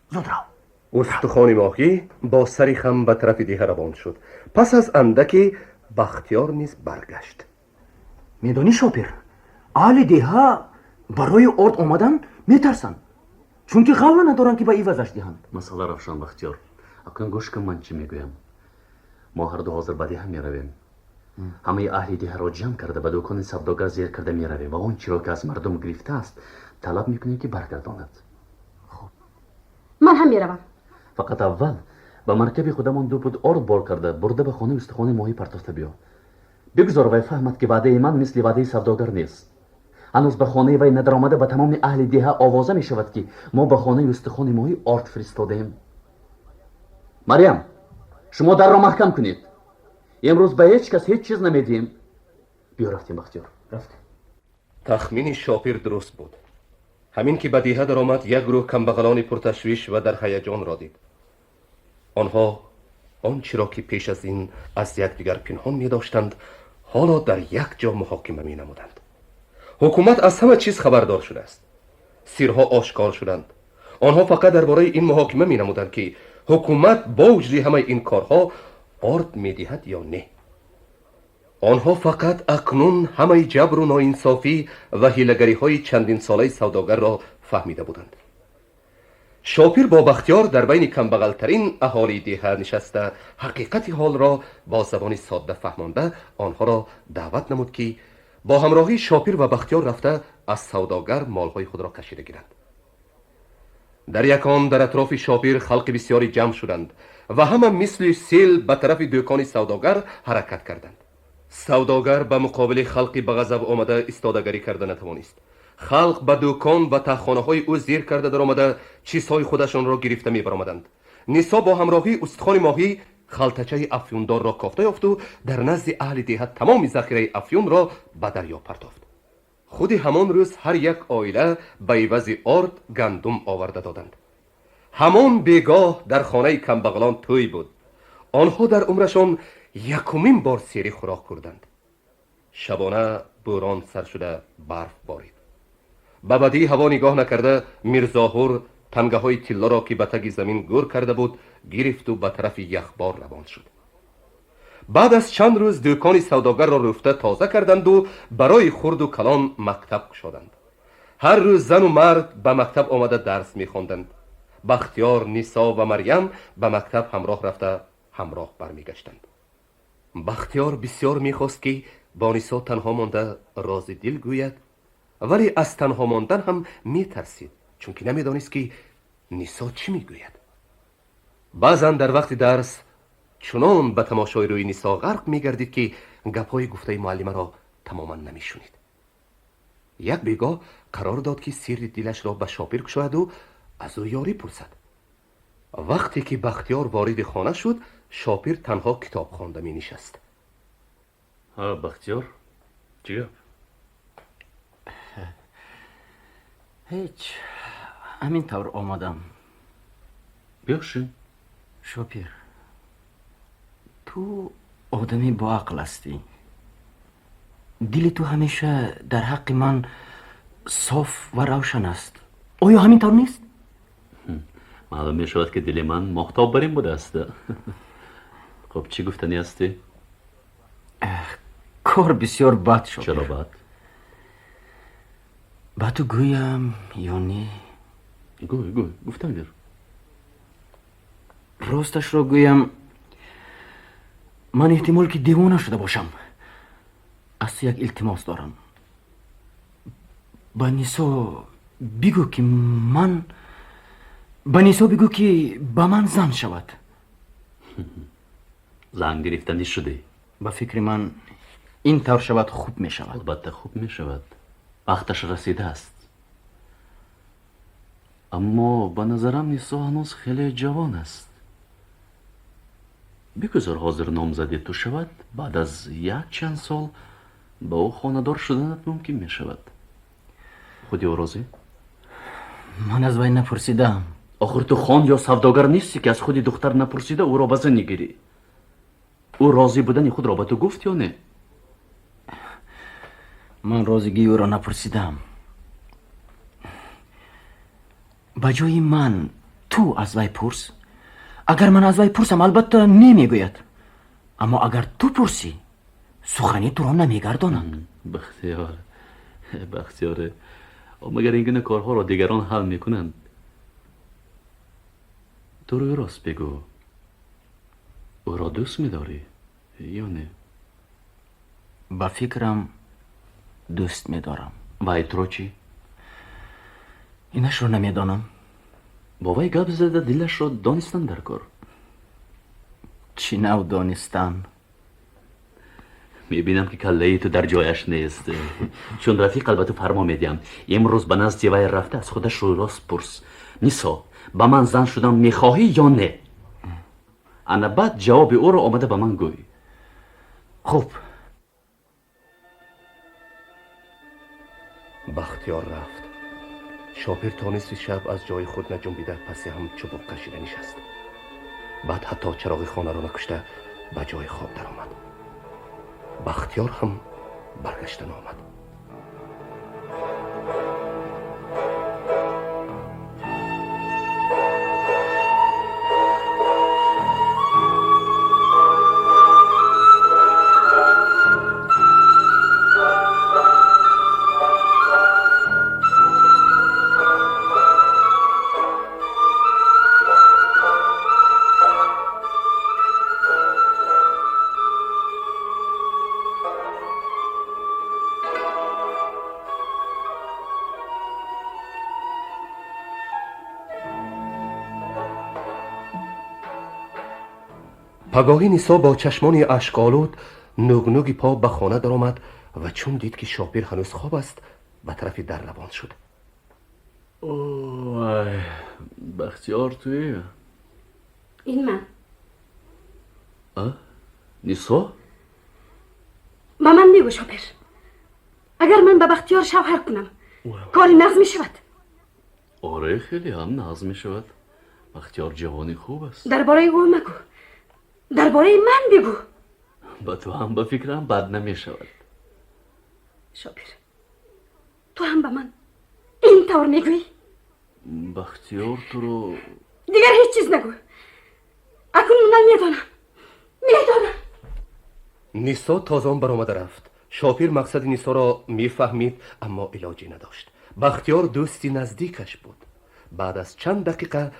زود رو. استخوان ماهی با سری خم به طرف دیه روان شد. پس از اندکی بختیار نیز برگشت. میدانی شاپیر، اهل دیها برای آرد آمدن میترسن، چون که غله ندارن که به این وضعش دهند. مسئله روشن بختیار. اکنون گوش کن من چی میگویم. ما هر دو حاضر به دیه میرویم. همه اهل دیه را جمع کرده به دکان سوداگر زیر کرده میرویم و اون چی را که از مردم گرفته است طلب میکنیم که برگرداند. خب من هم میروم. فقط اول با مرکب خودمان 2 پود آرد بار کرده برده به خانه استخوان ماهی پرتافته بیا. بگذار وی فهمد که وعده من مثل وعده سوداگر نیست. هنوز به خانه وی ندر آمده به تمام اهل دیه آوازه می شود که ما به خانه استخوان ماهی آرد فرستادیم. مریم، شما در را محکم کنید. امروز به هیچ کس هیچ چیز نمیدیم. بیا رفتیم بختیار. رفتیم. تخمین شاپیر درست بود. همین که به دیه در آمد یک گروه کمبغلان پرتشویش و در هیجان را دید. آنها آنچه را که پیش از این از یکدیگر پنهان می داشتند حالا در یک جا محاکمه می نمودند. حکومت از همه چیز خبردار شده است. سیرها آشکار شدند. آنها فقط درباره این محاکمه می نمودند که حکومت با وجود همه این کارها آرد می دهد یا نه. آنها فقط اکنون همه جبر و ناانصافی و حیله‌گری های چندین ساله سوداگر را فهمیده بودند. شاپیر با بختیار در بین کمبغلترین اهالی دیه نشسته حقیقت حال را با زبان ساده فهمانده آنها را دعوت نمود که با همراهی شاپیر و بختیار رفته از سوداگر مالهای خود را کشیده گیرند. در یکان در اطراف شاپیر خلق بسیاری جمع شدند و همه مثل سیل به طرف دکان سوداگر حرکت کردند. سوداگر به مقابل خلقی به غضب آمده ایستادگی کرده نتوانست. خلق به دکان و تخانه های او زیر کرده در آمده چیزهای خودشان را گرفته می برآمدند. نیسا با همراهی استخوان ماهی خلطچه افیوندار را کافته یافت و در نزد اهل دیه تمام ذخیره افیون را به دریا پرتافت. خود همان روز هر یک عائله به عوض آرد گندم آورده دادند. همان بیگاه در خانه کمبغلان توی بود. آنها در عمرشان یکمین بار سیری خوراک کردند. شبانه بوران سر شده برف بارید. به بدی هوا نگاه نکرده میرزاهور تنگه های تیلا را که به تگ زمین گور کرده بود گرفت و به طرف یخبار روان شد. بعد از چند روز دکان سوداگر را رفته تازه کردند و برای خرد و کلان مکتب گشادند. هر روز زن و مرد به مکتب آمده درس می‌خواندند. بختیار، نیسا و مریم به مکتب همراه رفته همراه برمیگشتند. بختیار بسیار می‌خواست که با نیسا تنها مانده راز دل گوید، ولی از تنها ماندن هم می‌ترسید چون که نمی‌دانست که نیسا چی می‌گوید. بعضا در وقت درس چنان به تماشای روی نیسا غرق می‌گردید که گپ‌های گفته معلم را تماما نمی‌شنید. یک بیگاه قرار داد که سر دلش را به شاپیر گشاید و از او یاری پرسد. وقتی که بختیار وارد خانه شد شاپیر تنها کتاب خوانده می نشست. بختیار چی گفت؟ هیچ، همین طور آمدم. بیاشین. شاپیر، تو آدمی با عقل هستی. دل تو همیشه در حق من صاف و روشن است. آیا همین طور نیست؟ معلوم می شود که دل من محتاب بر این بوده است. خب چی گفتنی هستی؟ کار بسیار بد شد. چرا بد؟ با تو گویم یا نه؟ گوی گفتم گیر. راستش را گویم من احتمال که دیوانه شده باشم. از تو یک التماس دارم. با نیسا بگو که با من زن شود. زن گرفتنی شده؟ با فکر من این طور شود خوب می شود. البته خوب می شود. وقتش رسیده است. اما به نظرم نیسا هنوز خیلی جوان است. بگذار حاضر نامزدی تو شود، بعد از یک چند سال با او خاندار شدنت ممکن می شود. خودی او راضی؟ من از وی نپرسیدم. آخر تو خان یا سوداگر نیستی که از خودی دختر نپرسیده او را به زن نگیری. او راضی بودن خود را به تو گفت یا نه؟ من رازیگی او را نپرسیدم. به جای من تو از وی پرس. اگر من از وی پرسم البته نمیگوید، اما اگر تو پرسی سخنی تو را نمیگردانند. بختیاره مگر این گونه کارها را دیگران حل میکنند. تو روی راست بگو، او را دوست میداری یا نه؟ با فکرم دوست میدارم. وای تو چی؟ اینش رو نمیدانم. با وی گپ زده دلش را دانستن در کار. چی نو دانستن؟ میبینم که کله تو در جایش نیست. چون رفیق البته فرما میدیم امروز به نزد وی رفته از خودش روی راست پرس. نیسا با من زن شدن میخواهی یا نه؟ انا بعد جواب او را آمده به من گوی. خوب. بختیار رفت. شاپیر تانست شب از جای خود نجنبیده پس هم چوبک کشیده نشست. بعد حتی چراغ خانه را نکشته به جای خواب در آمد. بختیار هم برگشتن آمد. پگاهی نیسا با چشمان اشک‌آلود نوگ پا به خانه درآمد و چون دید که شاپیر هنوز خواب است به طرف در روان شد. اوه بختیار توی این من. نیسا؟ با من میگو شاپیر، اگر من به بختیار شوهر کنم کاری نظم می شود؟ آره خیلی هم نظم می شود. بختیار جوانی خوب است. درباره او مگو، درباره من بگو. با تو هم به فکرم بد نمی شود. شاپیر تو هم به من این طور میگویی؟ بختیار تو رو دیگر هیچ چیز نگو. اکنون میدانم. نیسا تازان برآمده رفت. شاپیر مقصد نیسا را میفهمید اما علاجی نداشت. بختیار دوستی نزدیکش بود. بعد از چند دقیقه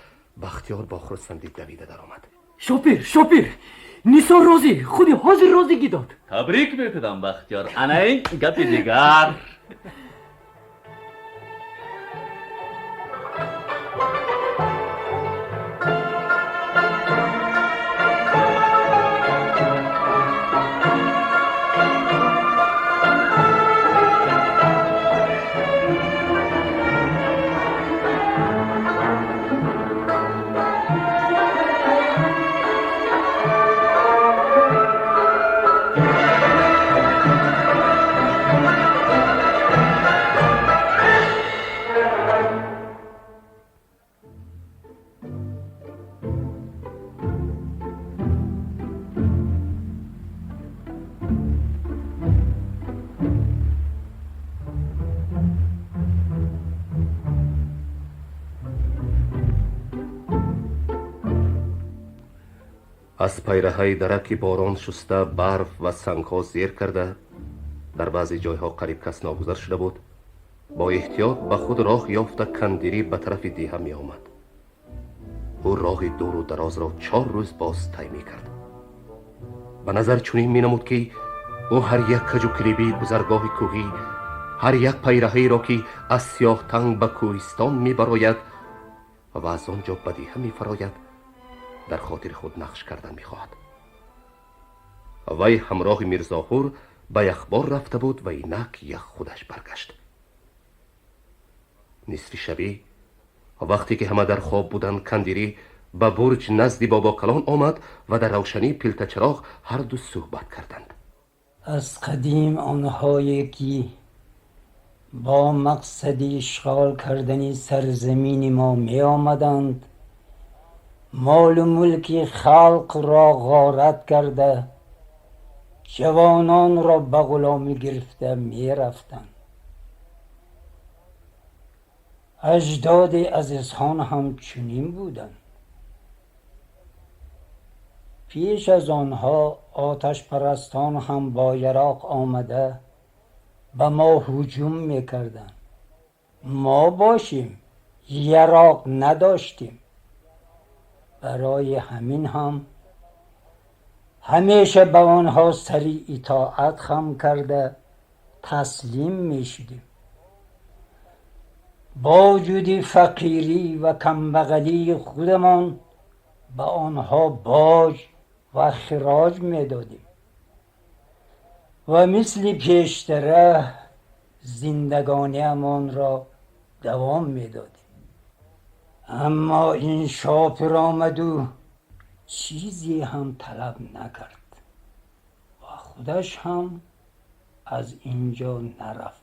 بختیار با خرسندی دویده درآمد. شاپیر نیسا راضی، خودی حاضر رازیگی داد. تبریک میکنم بختیار. انا این گپی دیگر. از پیرهی درکی باران شسته برف و سنگ‌ها زیر کرده در بعضی جایها قریب کس ناگذر شده بود. با احتیاط به خود راه یافته کندیری به طرف دیه می آمد. او راه دور و دراز را 4 روز باز طی می کرد. به نظر چنین می نمود که او هر یک کج و کلیبی گذرگاه کوهی، هر یک پیرهی را که از سیاه تنگ به کوهستان می براید و از آنجا به دیه می فراید در خاطر خود نقش کردن می خواهد. وی همراه میرزاخور به یخبار رفته بود و اینک یخ خودش برگشت. نصف شبی وقتی که همه در خواب بودند کندیری به برج نزد بابا کلان آمد و در روشنی پیلت چراغ هر دو صحبت کردند. از قدیم آنهایی که با مقصد اشغال کردن سرزمین ما می آمدند مال و ملک خلق را غارت کرده جوانان را به غلامی گرفته می رفتند. اجداد عزیزان هم چنین بودند. پیش از آنها آتش پرستان هم با یراق آمده به ما هجوم می کردند. ما باشیم یراق نداشتیم. برای همین هم همیشه به آنها سری اطاعت هم کرده تسلیم می شدیم. با وجود فقیری و کمبغلی خودمان به آنها باج و خراج می دادیم و مثل پیشتره زندگانی امان را دوام می دادیم. اما این شاپیر آمد و چیزی هم طلب نکرد و خودش هم از اینجا نرفت.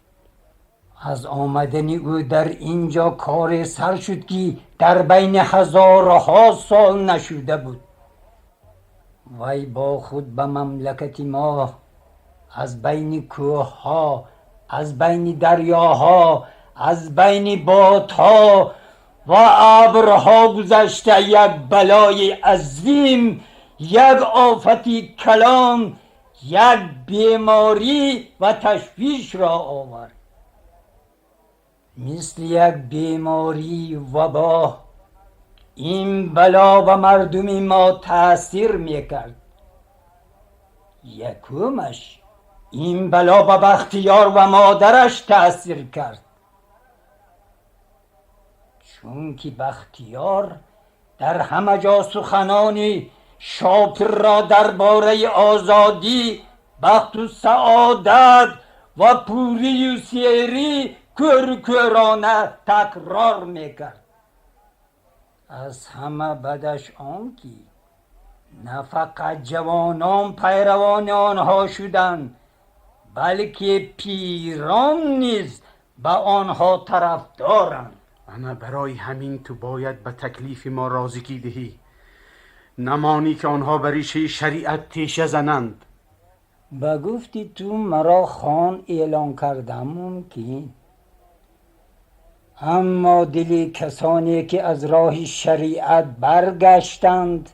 از آمدن او در اینجا کار سر شد که در بین هزارها سال نشده بود. وی با خود به مملکت ما از بین کوه ها، از بین دریاها، از بین بادها و ابرها گذشته یک بلای عظیم، یک آفتی کلان، یک بیماری و تشویش را آورد. مثل یک بیماری وبا این بلا و مردم ما تأثیر میکرد. یکمش این بلا به بختیار و مادرش تأثیر کرد، چون که بختیار در همه جا سخنانی شاپر را درباره آزادی، بخت و سعادت و پوری و سیری کورانه تکرار میکرد. از همه بدش آن که نه فقط جوانان پیروان آنها شدند، بلکه پیران نیز به آنها طرفدارند. انا برای همین تو باید به تکلیف ما رازگی دهی، نمانی که آنها به ریشه شریعت تیشه زنند. به گفتی تو مرا خان اعلان کردم ممکن، اما دل کسانی که از راه شریعت برگشتند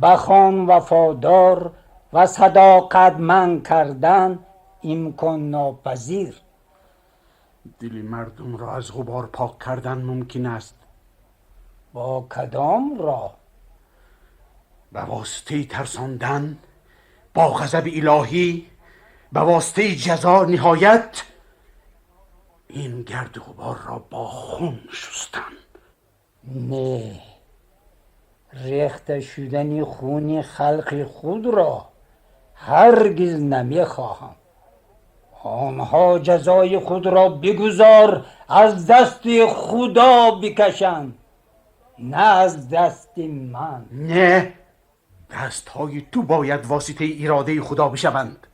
به خان وفادار و صداقتمند کردن امکان ناپذیر. دل مردم را از غبار پاک کردن ممکن است. با کدام راه؟ به واسطه ترساندن، با غضب الهی، به واسطه جزا نهایت، این گرد غبار را با خون شستن. نه، ریخته شدن خون خلق خود را هرگز نمیخواهم. آنها جزای خود را بگذار از دست خدا بکشند، نه از دست من. نه، دستهای تو باید واسطه اراده خدا بشوند.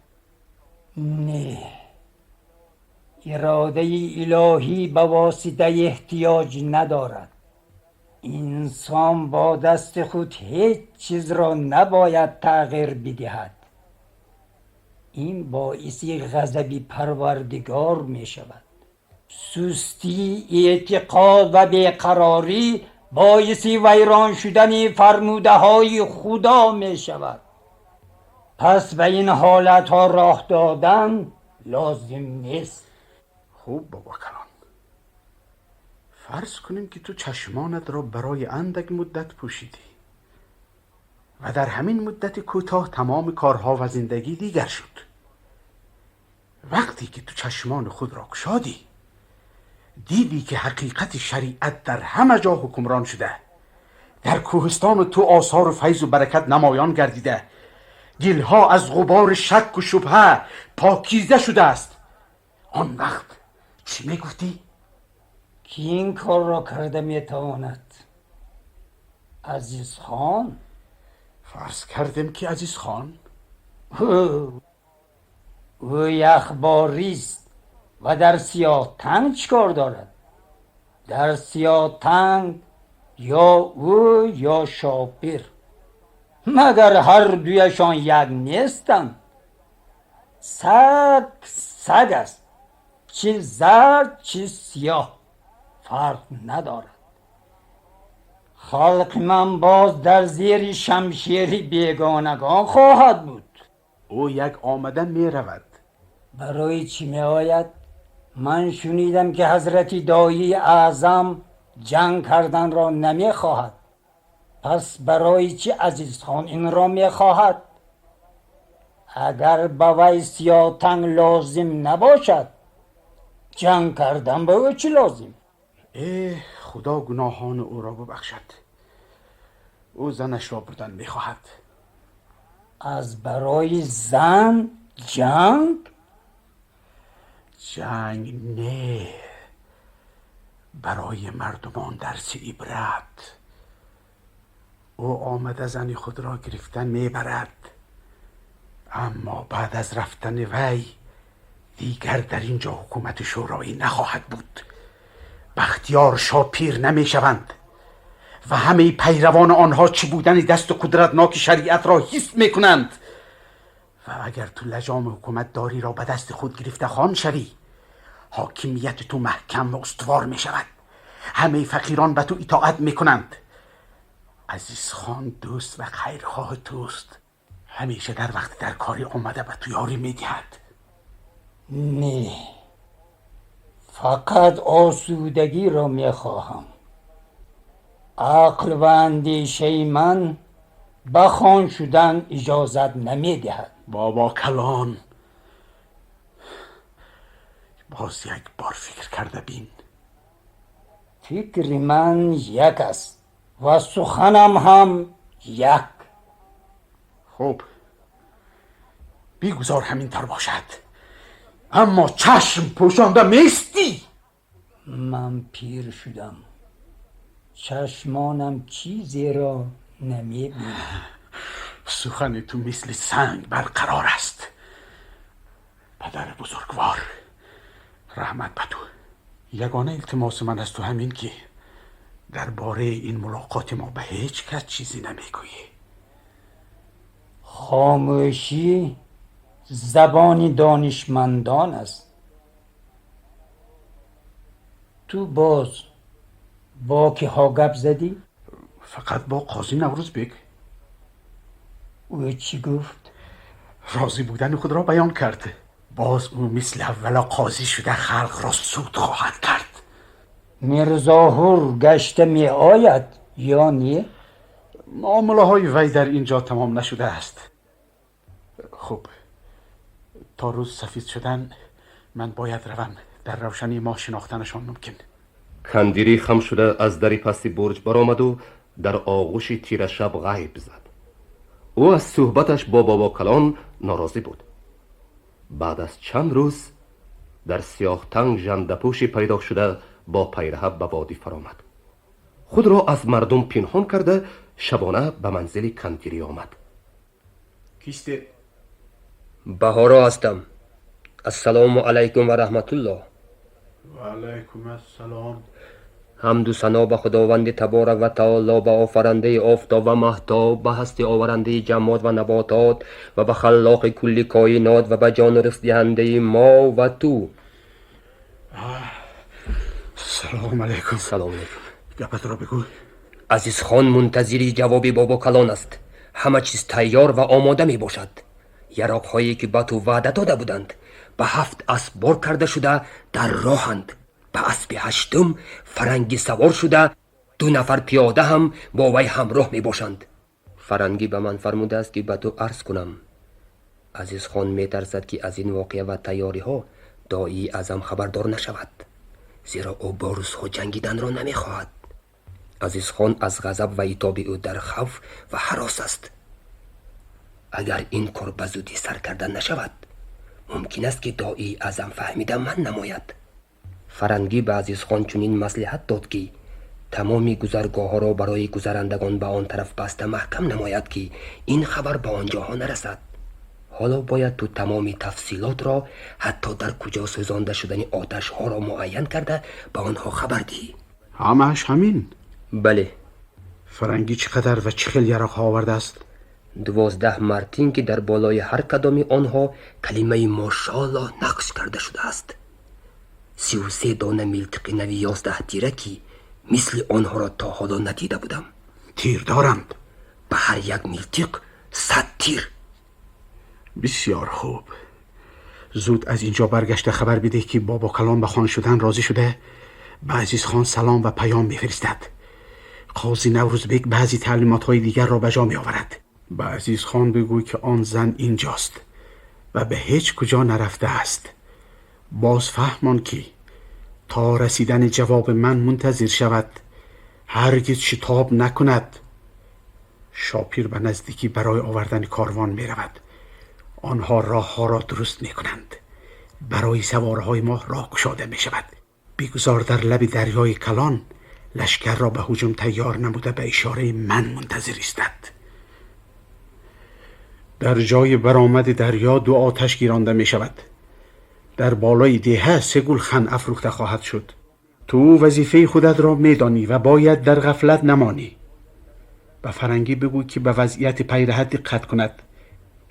نه، اراده الهی به واسطه احتیاج ندارد. انسان با دست خود هیچ چیز را نباید تغییر بدهد. این باعث غضب پروردگار می شود. سستی اعتقاد و بیقراری باعث ویران شدن فرموده های خدا می شود. پس به این حالت ها راه دادن لازم نیست. خوب بابا کلان، فرض کنیم که تو چشمانت را برای اندک مدت پوشیدی و در همین مدت کوتاه تمام کارها و زندگی دیگر شد. وقتی که تو چشمان خود را گشادی، دیدی که حقیقت شریعت در همه جا حکمران شده، در کوهستان تو آثار فیض و برکت نمایان گردیده، دلها از غبار شک و شبهه پاکیزه شده است. آن وقت چی میگفتی؟ که این کار را کرده میتواند؟ عزیز خان؟ فرض کردم که عزیز خان او یخباریست و در سیاه تنگ چکار دارد؟ در سیاه تنگ یا او یا شاپر، مگر هر دویشان یک نیستند؟ سگ سگ است، چه زرد چه سیاه فرق ندارد. خلق من باز در زیر شمشیر بیگانگان خواهد بود. او یک آمدن می رود. برای چی می آید؟ من شنیدم که حضرت دایی اعظم جنگ کردن را نمی خواهد. پس برای چی عزیز خان این را می خواهد؟ اگر به وی سیاتنگ لازم نباشد، جنگ کردن به او چی لازم؟ خدا گناهان او را ببخشد. او زنش را بردن می خواهد. از برای زن جنگ؟ جنگ نه، برای مردمان درس عبرت. او آمده زن خود را گرفتن میبرد، اما بعد از رفتن وی دیگر در اینجا حکومت شورایی نخواهد بود. بختیار شاپیر نمیشوند و همه پیروان آنها چی بودن دست قدرتناک شریعت را حس میکنند. و اگر تو لجام حکومت داری را به دست خود گرفته خان شوی، حاکمیت تو محکم و استوار می شود. همه فقیران به تو اطاعت می کنند. عزیز خان دوست و خیرخواه توست. همیشه در وقت در کاری آمده به تو یاری می دهد. نه، فقط آسودگی را می خواهم. عقل و اندیشه من به خان شدن اجازت نمی دهد. بابا کلان، باز یک بار فکر کرده بین. فکر من یک است و سخنم هم یک. خب بیگذار همین طور باشد، اما چشم پوشانده میستی. من پیر شدم، چشمانم چیزی را نمی بینم. سخن تو مثل سنگ برقرار است. پدر بزرگوار، رحمت به تو. یگانه التماس من از تو همین که درباره این ملاقات ما به هیچ کس چیزی نمیگویی. خاموشی زبانی دانشمندان است. تو باز با که ها گپ زدی؟ فقط با قاضی نوروز بگ. او چی گفت؟ راضی بودن خود را بیان کرد. باز او مثل اولا قاضی شده خلق را سود خواهد کرد. میرزاهور گشته می آید یا نه؟ معامله های وی در اینجا تمام نشده است. خب تا روز سفید شدن من باید روم. در روشنی ما شناختنشان ممکن. کندیری خم شده از دری پستی برج برآمد و در آغوش تیره شب غیب زد. او از صحبتش با بابا کلان ناراضی بود. بعد از چند روز در سیاه تنگ ژنده‌پوشی پیدا شده با پیرهن به وادی فرآمد. خود را از مردم پنهان کرده شبانه به منزل کندیری آمد. کیسته؟ بهارا هستم. السلام علیکم و رحمت الله. و علیکم السلام. حمد و ثنا به خداوند تبارک و تعالی، به آفرنده آفتاب و مهتاب، به هستی آورنده جماد و نباتات و به خلاق کل کائنات و به جان و رزق دهنده ما و تو. سلام علیکم. سلام علیکم. گپت را بگو. عزیز خان منتظری جواب بابا کلان است. همه چیز تیار و آماده می باشد. یراق هایی که به تو وعده داده بودند به 7 اسب بار کرده شده در راهند. به اسب 8م فرنگی سوار شده، 2 نفر پیاده هم با وی همراه می باشند. فرنگی به من فرموده است که به تو عرض کنم عزیز خان می ترسد که از این واقعه و تیاری ها دایی اعظم خبردار نشود، زیرا او با روس‌ها جنگیدن را نمی خواهد. عزیز خان از غضب و عتاب او در خوف و هراس است. اگر این کار به زودی سر کردن نشود ممکن است که دایی اعظم فهمیده من نماید. فرنگی به عزیز خان چنین مصلحت داد که تمامی گذرگاه ها را برای گذرندگان به آن طرف بسته محکم نماید که این خبر به آنجاها نرسد. حالا باید تو تمامی تفصیلات را حتی در کجا سوزانده شدن آتش ها را معین کرده به آنها خبر دهی. همش همین؟ بله. فرنگی چقدر و چه خیلی یراق ها آورده است؟ 12 مرتین که در بالای هر کدام آنها کلمه ماشاءالله نقش کرده شده است. 33 دانه میلتقی نوی 11 تیرکی مثل آنها را تا حالا ندیده بودم. تیر دارند؟ به هر یک میلتق 100 تیر. بسیار خوب. زود از اینجا برگشته خبر بده که بابا کلان به خان شدن راضی شده. به عزیز خان سلام و پیام بفرستد. قاضی نوروز بیگ بعضی تعلیمات های دیگر را به جا می آورد. به عزیز خان بگوی که آن زن اینجاست و به هیچ کجا نرفته است. باز فهمان که تا رسیدن جواب من منتظر شود، هرگز شتاب نکند. شاپیر به نزدیکی برای آوردن کاروان می رود. آنها راه ها را درست می کنند. برای سوارهای ما راه گشاده می شود. بگذار در لب دریای کلان لشکر را به هجوم تیار نموده به اشاره من منتظر استد. در جای برآمد دریا 2 آتش گیرانده می شود. در بالای دیه 3 گلخن افروخته خواهد شد. تو وظیفه خودت را می دانی و باید در غفلت نمانی. به فرنگی بگو که به وضعیت پیرهن دقت کند.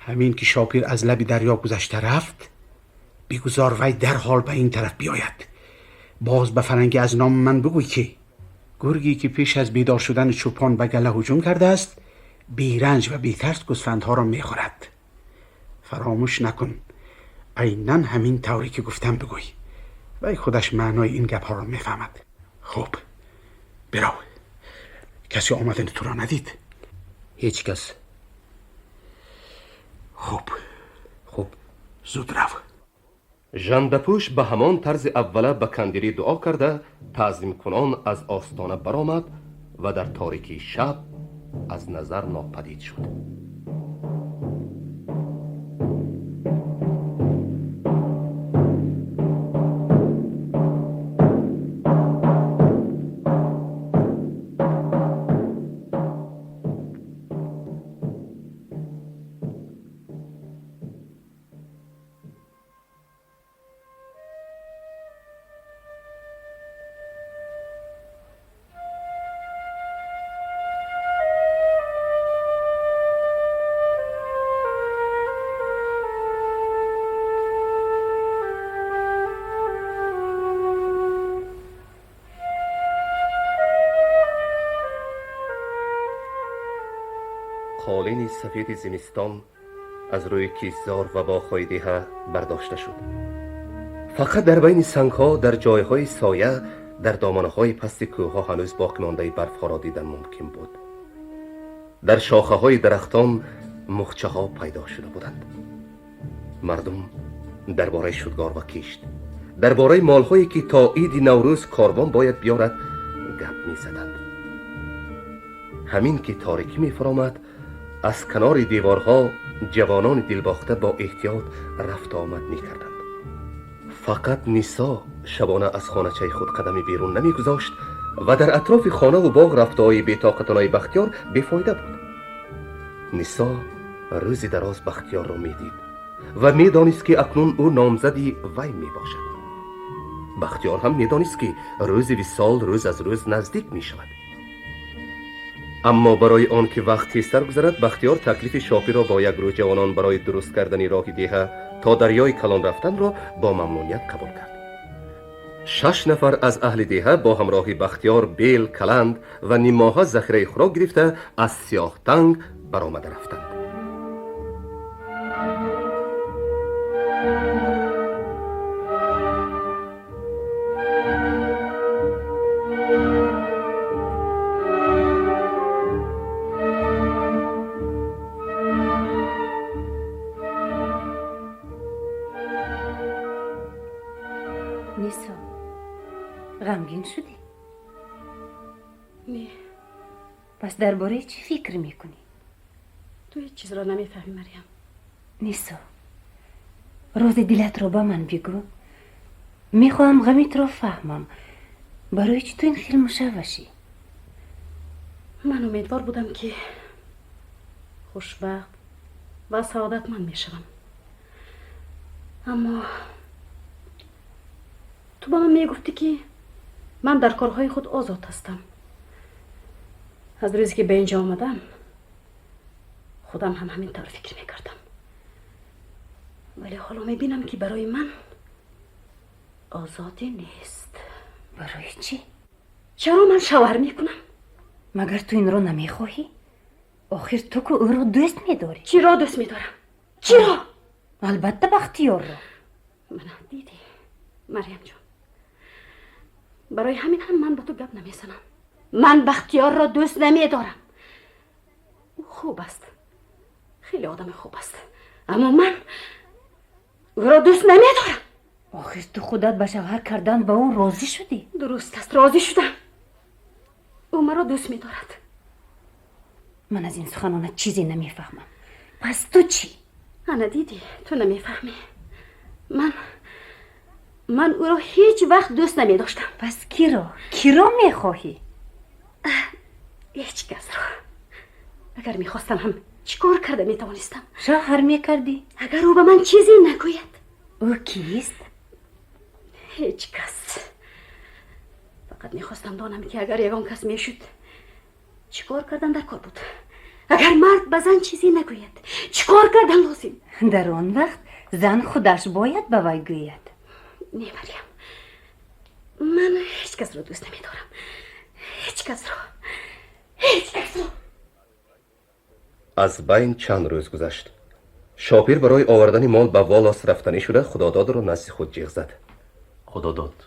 همین که شاپیر از لب دریا گذشته رفت، بگذار وی در حال به این طرف بیاید. باز به فرنگی از نام من بگوی که گرگی که پیش از بیدار شدن چوپان به گله هجوم کرده است، بیرنج و بیترس گوسفندها را میخورد. فراموش نکن، عیناً همین طوری که گفتم بگوی. وی خودش معنای این گپ ها را میفهمد. خب برو. کسی آمدن تو را ندید؟ هیچ کس. خوب خوب. زود رو. ژنده‌پوش به همان طرز اوله به کندیری دعا کرده تعظیم کنان از آستانه برآمد و در تاریکی شب از نظر ناپدید شد. قالین سفید زمستان از روی کیسزار و باغ‌های دیه برداشته شد. فقط در بین سنگ‌ها در جای‌های سایه در دامنه‌های پست کوه‌ها هنوز باقی مانده برف‌ها را دیدن ممکن بود. در شاخه‌های درختان مخچه‌ها پیدا شده بودند. مردم درباره شودگار و کشت، درباره مال‌هایی که تا عید نوروز کاروان باید بیارد گپ می‌زدند. همین که تاریکی می‌فرامد، از کنار دیوارها جوانان دلباخته با احتیاط رفت آمد می‌کردند. فقط نیسا شبانه از خانه‌چه خود قدمی بیرون نمی‌گذاشت و در اطراف خانه و باغ رفته‌های بی‌طاقتانه بختیار بیفایده بود. نیسا روزی دراز بختیار را می‌دید و می‌دانست که اکنون او نامزدی وی می‌باشد. بختیار هم می‌دانست که روز وصال روز از روز نزدیک می‌شود. اما برای آن که وقت تیزتر گذرد، بختیار تکلیف شاپیر را با یک گروه جوانان برای درست کردن راه دیه تا دریای کلان رفتن را با ممنونیت قبول کرد. 6 نفر از اهل دیه با همراهی بختیار بیل، کلند و نیماها ذخیره خوراک گرفته از سیاه تنگ برآمده رفتند. نیسا غمگین شدی؟ نه. پس درباره چی فکر میکنی؟ تو هیچ چیز را نمیفهمی مریم. نیسا راز دلت رو به من بگو. میخواهم غمیت رو فهمم. برای چی تو این خیلی مشوشی؟ من امیدوار بودم که خوشبخت و سعادتمند میشوم، اما تو با من میگفتی که من در کارهای خود آزاد هستم. از روزی که به اینجا آمدم خودم هم همین طور فکر میکردم، ولی حالا میبینم که برای من آزادی نیست. برای چی؟ چرا من شوهر میکنم؟ مگر تو این رو نمیخواهی؟ آخر تو که او رو دوست میداری. چی را دوست میدارم؟ چی را؟ البته بختیار را. من دیدی مریم جان، برای همین هم من با تو گپ نمیزنم. من بختیار را دوست نمیدارم. او خوب است، خیلی آدم خوب است، اما من او را دوست نمیدارم. آخر تو خودت به شوهر کردن با او راضی شدی؟ درست است، راضی شدم. او مرا دوست میدارد. من از این سخنانت چیزی نمیفهمم. پس تو چی؟ انا دیدی تو نمیفهمی. من او را هیچ وقت دوست نمی داشتم. پس کی را میخواهی؟ هیچ کس را. اگر میخواستم هم چیکار کرده میتوانستم؟ شوهر میکردی؟ اگر او به من چیزی نگوید. او کیست؟ هیچ کس. فقط میخواستم دانم که اگر یگان کس میشد چیکار کردن در کار بود. اگر مرد به زن چیزی نگوید، چیکار کردن لازم؟ در آن وقت زن خودش باید به وی گوید. نه مریم، من هیچ کس رو دوست نمیدارم. هیچ کس رو. از بین چند روز گذشت. شاپیر برای آوردن مال به والاس رفتنی شده خداداد رو نزد خود جیغ زد. خداداد،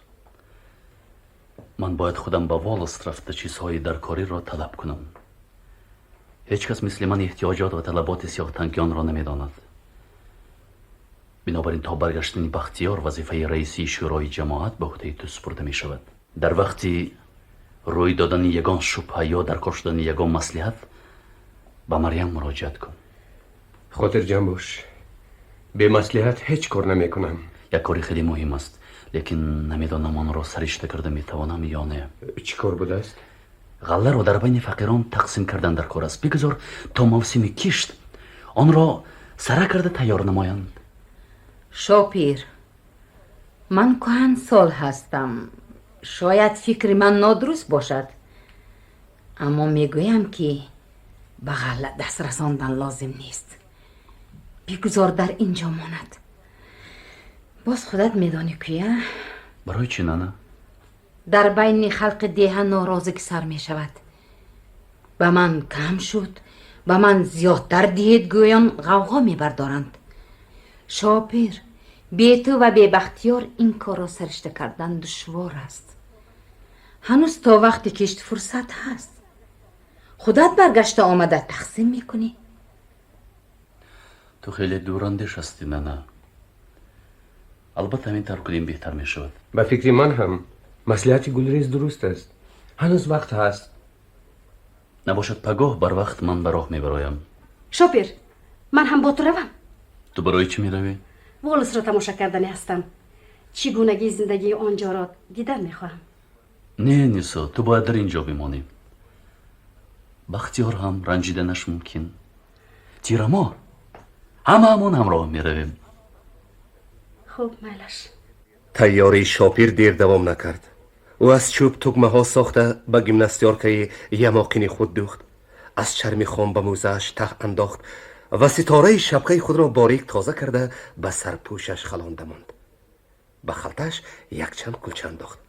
من باید خودم به والاس رفته چیزهای درکاری را طلب کنم. هیچ کس مثل من احتیاجات و طلبات سیاه تنگیان را نمیداند. بنابراین تا برگشتن بختیار وظیفه رئیسی شورای جماعت به عهده تو سپرده می شود. در وقتی روی دادن یگان شبهه یا درکار شدن یگان مصلحت به مریم مراجعت کن. خاطر جمع باش. به مصلحت هیچ کار نمی کنم. یک کاری خیلی مهم است، لیکن نمیدانم آن را سرشته کرده می توانم یا نه. چی کار بوده است؟ غله را در بین فقیران تقسیم کردن در کار است. بگذار تا موسم کشت آن را سره کرده تیار نمایند. شاپیر، من کهن سال هستم. شاید فکر من نادرست باشد، اما میگویم که به غله دست رساندن لازم نیست. بگذار در اینجا ماند. باز خودت میدانی که برای چی نه؟ در بین خلق دیه ناراضگی سر می شود. به من کم شد، به من زیادتر دید گویان غوغا می بردارند. شاپیر، بی تو و بی بختیار این کار را سرشته کردن دشوار است. هنوز تا وقتی کشت فرصت هست. خودت برگشته آمده تقسیم میکنی؟ تو خیلی دوراندیش هستی نه. البته همین طور کنیم بهتر می شود. به فکر من هم مصلحت گلریز درست است. هنوز وقت هست. نباشد پگاه بر وقت من به راه می برایم. شاپیر، من هم با تو روم. تو برای چی می روی؟ والاس را تماشا کردنی هستم. چگونگی زندگی آنجا را دیدن میخواهم. نه نیسا، تو باید در اینجا بمانی. بختیار هم رنجیدنش ممکن. تیره ما همون همراه می رویم. خوب میلش. تیاری شاپیر دیر دوام نکرد. او از چوب تگمه ها ساخته به گیمناستیارکه یماقین خود دوخت. از چرم خام به موزهش ته انداخت و ستاره شبکه خود را باریک تازه کرده به سرپوشش خلانده ماند. به خلطش یک چند کلچه انداخت.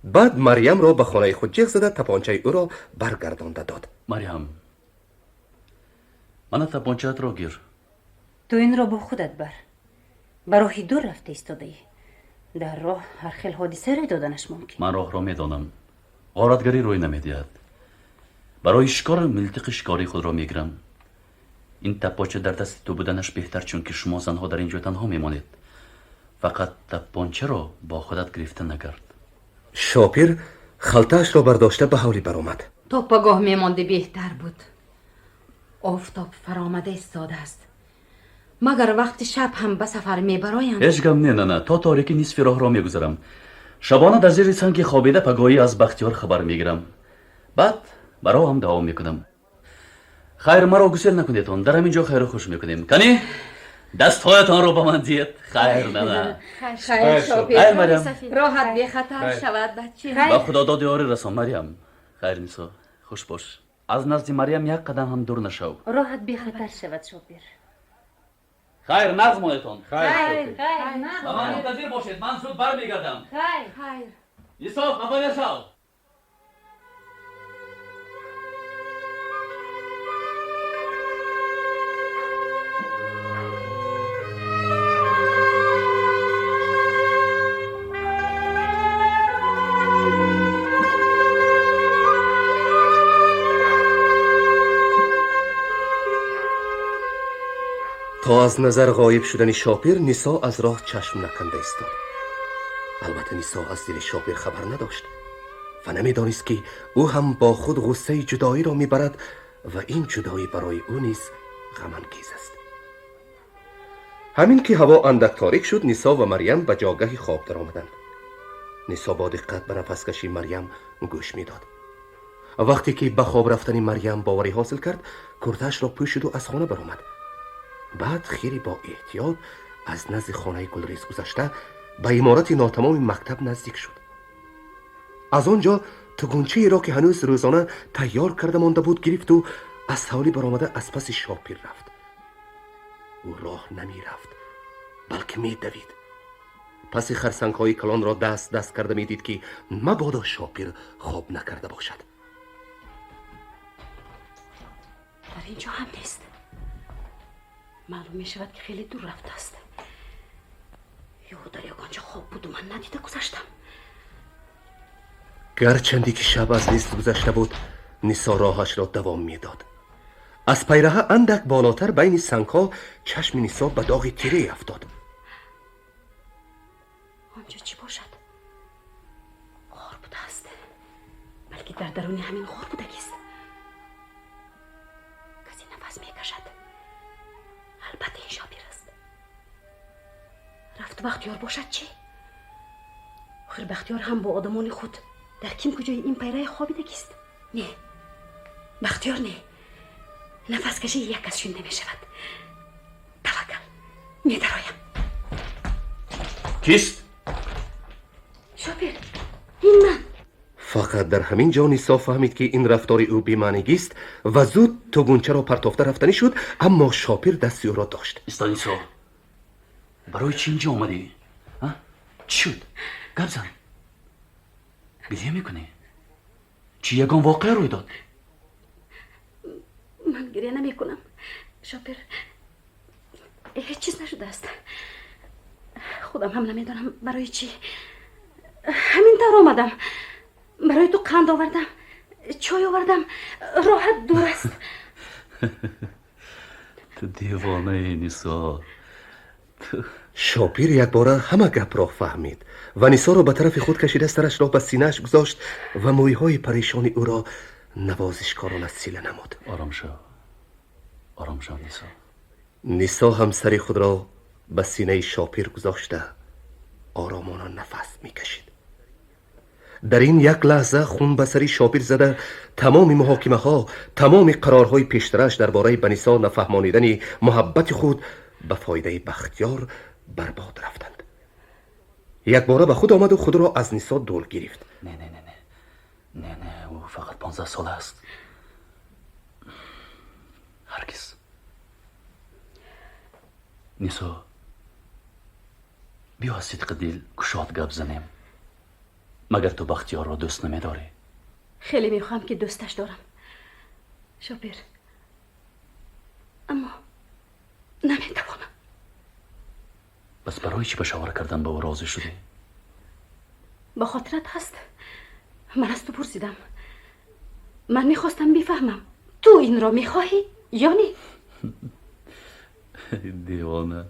بعد مریم را به خانه خود جیغ زده تپانچه او را برگردانده داد. مریم، من تپانچه‌ات را گیر. تو این را با خودت بر راه دور رفته ایستاده ای. در راه هر خیل حادثه را دادنش ممکن. من راه را میدانم. غارتگری روی نمیدهد. برای شکار ملتق شکاری خود را میگیرم. این تپانچه در دست تو بودنش بهتر، چون که شما زنها در اینجا تنها میمانید. فقط تپانچه را با خودت گرفته نگرد. شاپیر خلطه‌اش را برداشته به حولی برآمد. تا پگاه میمانده بهتر بود. آفتاب فرامده ایستاده است. مگر وقت شب هم به سفر میبرایند؟ هیچ غم نه. تا تاریکی نصف راه را میگذرم. شبانه در زیر سنگ خوابیده پگاهی از بختیار خبر میگیرم. بعد برای هم دوام میکنم. خیر، مرا گسل نکنیدتون. در همینجا خیر و خوش میکنیم. کنی دستهایتان رو با من دید. خیر نه. خیر شاپیر، خیر مریم. راحت بی خطر شود بچه. با خدا داد یاری رسان مریم. خیر نیسا، خوش باش. از نزد مریم یک قدم هم دور نشو. راحت بی خطر شود شاپیر. خیر، نظمایتان. خیر. و من منتظر باشید، من زود برمیگردم. خیر. نیسا، خفه نشو. تا از نظر غایب شدن شاپیر نیسا از راه چشم نکنده ایستاد. البته نیسا از دل شاپیر خبر نداشت و نمیدانست که او هم با خود غصه جدایی را میبرد و این جدایی برای او نیز غم انگیز است. همین که هوا اندک تاریک شد، نیسا و مریم به جاگهی خواب در آمدند. نیسا با دقت به نفس کشی مریم گوش میداد. وقتی که به خواب رفتن مریم باوری حاصل کرد، کرته‌اش را پوشید و از خانه برآمد. بعد خیلی با احتیاط از نزد خانه گلریز گذشته به عمارت ناتمام مکتب نزدیک شد. از آنجا تگونچه‌ای را که هنوز روزانه تیار کرده مانده بود گرفت و از حولی برآمده از پس شاپیر رفت. او راه نمی رفت بلکه می دوید. پس خرسنگ های کلان را دست کرده می دید که مبادا شاپیر خواب نکرده باشد. در اینجا هم نیست. معلوم می شود که خیلی دور رفته است. یا در یگانجا خواب بود و من ندیده گذشتم. گرچندی که شب از نیست گذشته بود، نیسا راهش را دوام می داد. از پیراه اندک بالاتر بین سنگ‌ها چشم نیسا به داغ تیره افتاد. آنجا چی باشد؟ غار بوده است. بلکه در درون همین غار بودگیست. کسی نفس میکشد. البته این شاپیر است. رفت بختیار باشد چی؟ آخر بختیار هم با آدمان خود در کیم کجای این پیراه خوابیدگیست؟ نه، بختیار نه. نفس کشی یک کس شنده می شود. توکل، می درایم. کیست؟ شاپیر، این من. فقط در همین جا نیسا فهمید که این رفتار او بی‌معنی است و زود توگونچه را پرتافته رفتنی شد، اما شاپیر دستی او را داشت. استا نیسا، برای چی اینجا آمدی؟ چی شد؟ گپ زن. گریه میکنی؟ چی یگان واقعه روی داد؟ من گریه نمی کنم شاپیر. هیچ چیز نشده است. خودم هم نمیدانم برای چی. همین طور آمدم. برای تو قند آوردم، چای آوردم. راحت دور است. تو دیوانه نیسا. شاپیر یک باره همه گپ را فهمید و نیسا را به طرف خود کشیده سرش را به سینه‌اش گذاشت و مویهای پریشان او را نوازشکارانه سیله نمود. آرام شو، آرام شو نیسا. نیسا هم سر خود را به سینه شاپیر گذاشته آرامانه نفس میکشید. در این یک لحظه خون به سر شاپیر زده تمام محاکمه ها، تمام قرارهای پیشترش درباره بنیسا نفهمانیدن محبت خود به فایده بختیار برباد رفتند. یک باره به خود آمد و خود را از نیسا دور گرفت. نه او فقط 15 سال است. هرگز. نیسا، بیا از صدق دل گشاد گپ زنیم. مگر تو بختیار را دوست نمیداری؟ خیلی میخوام که دوستش دارم شاپیر، اما نمیتوانم. بس برای چی مشاوره کردن با او راضی شدی؟ با خاطرت هست من از تو پرسیدم. من میخواستم بفهمم تو این را میخواهی یا نه؟ دیوانه.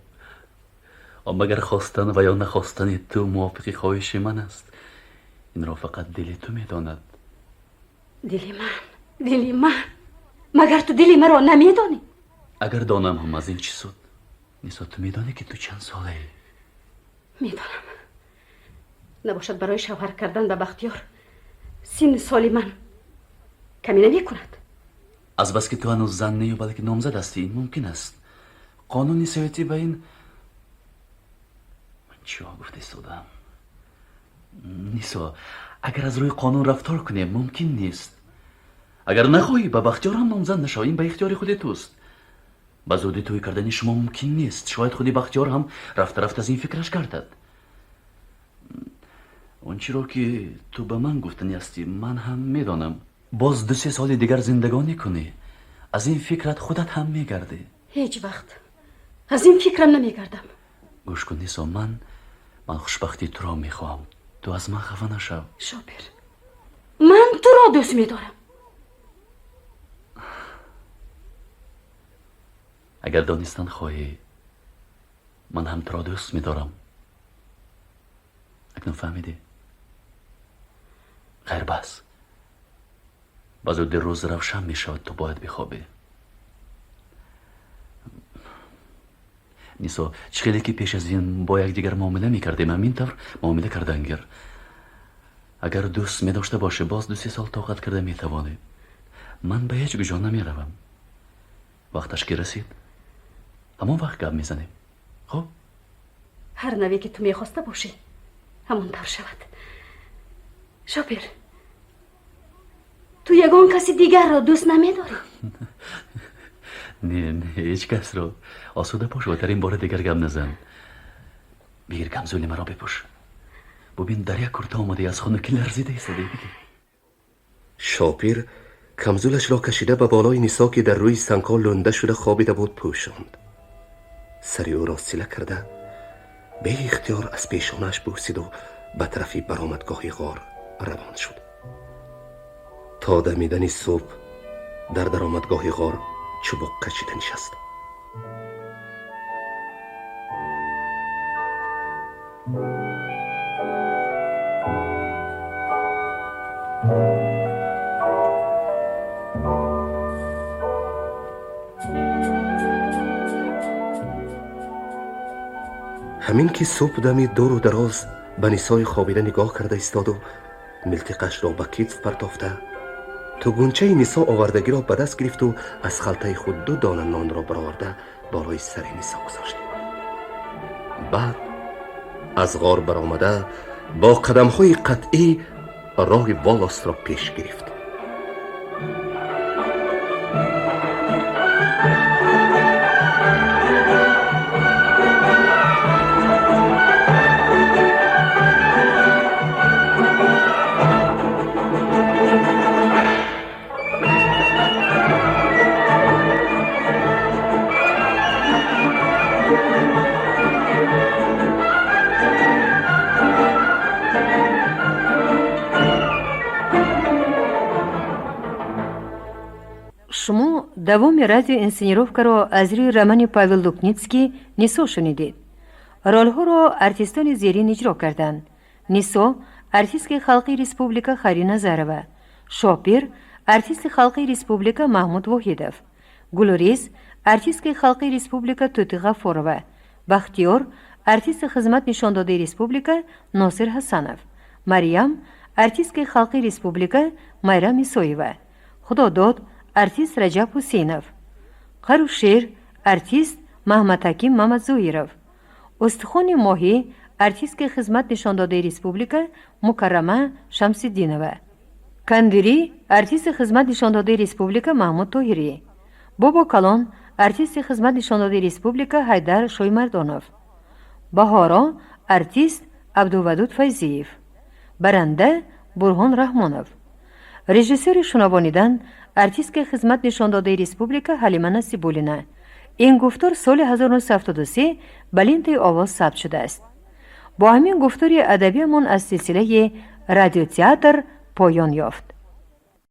اما اگر خواستن و یا نخواستن تو موافقی خواهش من است. این را فقط دل تو میداند. دلی من مگر تو دلی مرا نمیدانی؟ اگر دانم هم از این چی شد. نیسا تو میدانی که تو چند ساله ای؟ میدانم. نباشد برای شوهر کردن به بختیار سن سالی من کمی نمی کند. از بس که تو هنوز زن نی و بلکه نامزد هستی این ممکن است. قانون نسویتی به این من چی ها گفته استادم؟ نیسا، اگر از روی قانون رفتار کنیم ممکن نیست. اگر نخواهی به بختیار هم نامزد نشو، این به اختیار خود توست. با زودی توی کردن شما ممکن نیست. شاید خودی بختیار هم رفته از این فکرش کردد. اون چی رو که تو به من گفتنی هستی من هم میدانم. باز 2-3 سال دیگر زندگانی کنی، از این فکرت خودت هم میگردی. هیچ وقت از این فکرم نمیگردم. گوش کن نیسا، من خوشبختی تو را میخواهم. تو از من خفه نشو. شاپیر، من تو را دوست میدارم. اگر دانستن خواهی من هم تو را دوست میدارم. اکنون فهمیدی؟ خیر بس. با زودی روز روشن میشود تو باید بخوابی. نیسا، خیلی که پیش از این با یک دیگر معامله میکردیم همین طور معامله کردنگر. اگر دوست میداشته باشه باز 2-3 سال طاقت کرده میتوانه. من به هیچ کجا نمیروم. وقتش که رسید همون وقت گپ میزنیم. خب هر نوی که تو میخواسته باشی همون طور شود. شاپیر، تو یگان کسی دیگر را دوست نمیداری؟ نه هیچ کس رو آسوده باش و در این بار دیگر گم نزن. بگیر کمزولی مرا بپوش. ببین در یک کرته آمده از خونکی لرزیده ایستاده. شاپیر کمزولش را کشیده به بالای نیسا که در روی سنگها لنده شده خوابیده بود پوشاند. سری او را سیله کرده به اختیار از پیشانش بوسید و به طرفی برآمدگاه غار روان شد. تا دمیدن صبح در درآمدگاه غار چوبک کشیده نشست. همین که صبح دمید دور و دراز به نیسای خوابیده نگاه کرده ایستاد و ملتقش را به کتف پرتافته تو گونچه نیسا آوردگی را به دست گرفت و از خلطه خود 2 دانه نان را برآورده بالای سر نیسا گذاشت. بعد از غار برآمده با قدم‌های قطعی راه والاست را پیش گرفت. شما دوام رادیو انسینیروفکا را از روی رمان پاول لوپنیتسکی نیسو شنیدید. رول‌ها را ارتیستان زیرین اجرا کردند. نیسو ارتیست خلقی ریسپوبلیکا خارینا زاروا، شاپیر ارتیست خلقی ریسپوبلیکا محمود وحیدوف، گلوریز ارتیست خلقی ریسپوبلیکا توتی غفورова، بختیار ارتیست خدمت نشان داده ریسپوبلیکا ناصر حسنوف، مریم ارتیست خلقی ریسپوبلیکا مایرا میسویوا، خداداد ارتیست رجب حسینوف، قروشیر ارتیست محمد حکیم محمد زویروف، استخوان ماهی ارتیست خدمت نشان داده ریسپوبلیکا مکرمه شمس الدینова، کندری ارتیست خدمت نشان داده ریسپوبلیکا محمود طاهری، بابا کلان ارتیست خدمت نشان داده ریسپوبلیکا حیدر شویمردانوف، بهارا ارتیست عبدالودود فیضیف، برنده برهان رحمانوف، رژیسور شنوانیدن ارتیست خدمت نشان داده ریسپوبلیکا حلیمه نصیب‌الدین. این گفتار سال 1973 به لنت آواز ثبت شده است. با همین گفتار ادبیمان از سلسله رادیو تئاتر پایان یافت.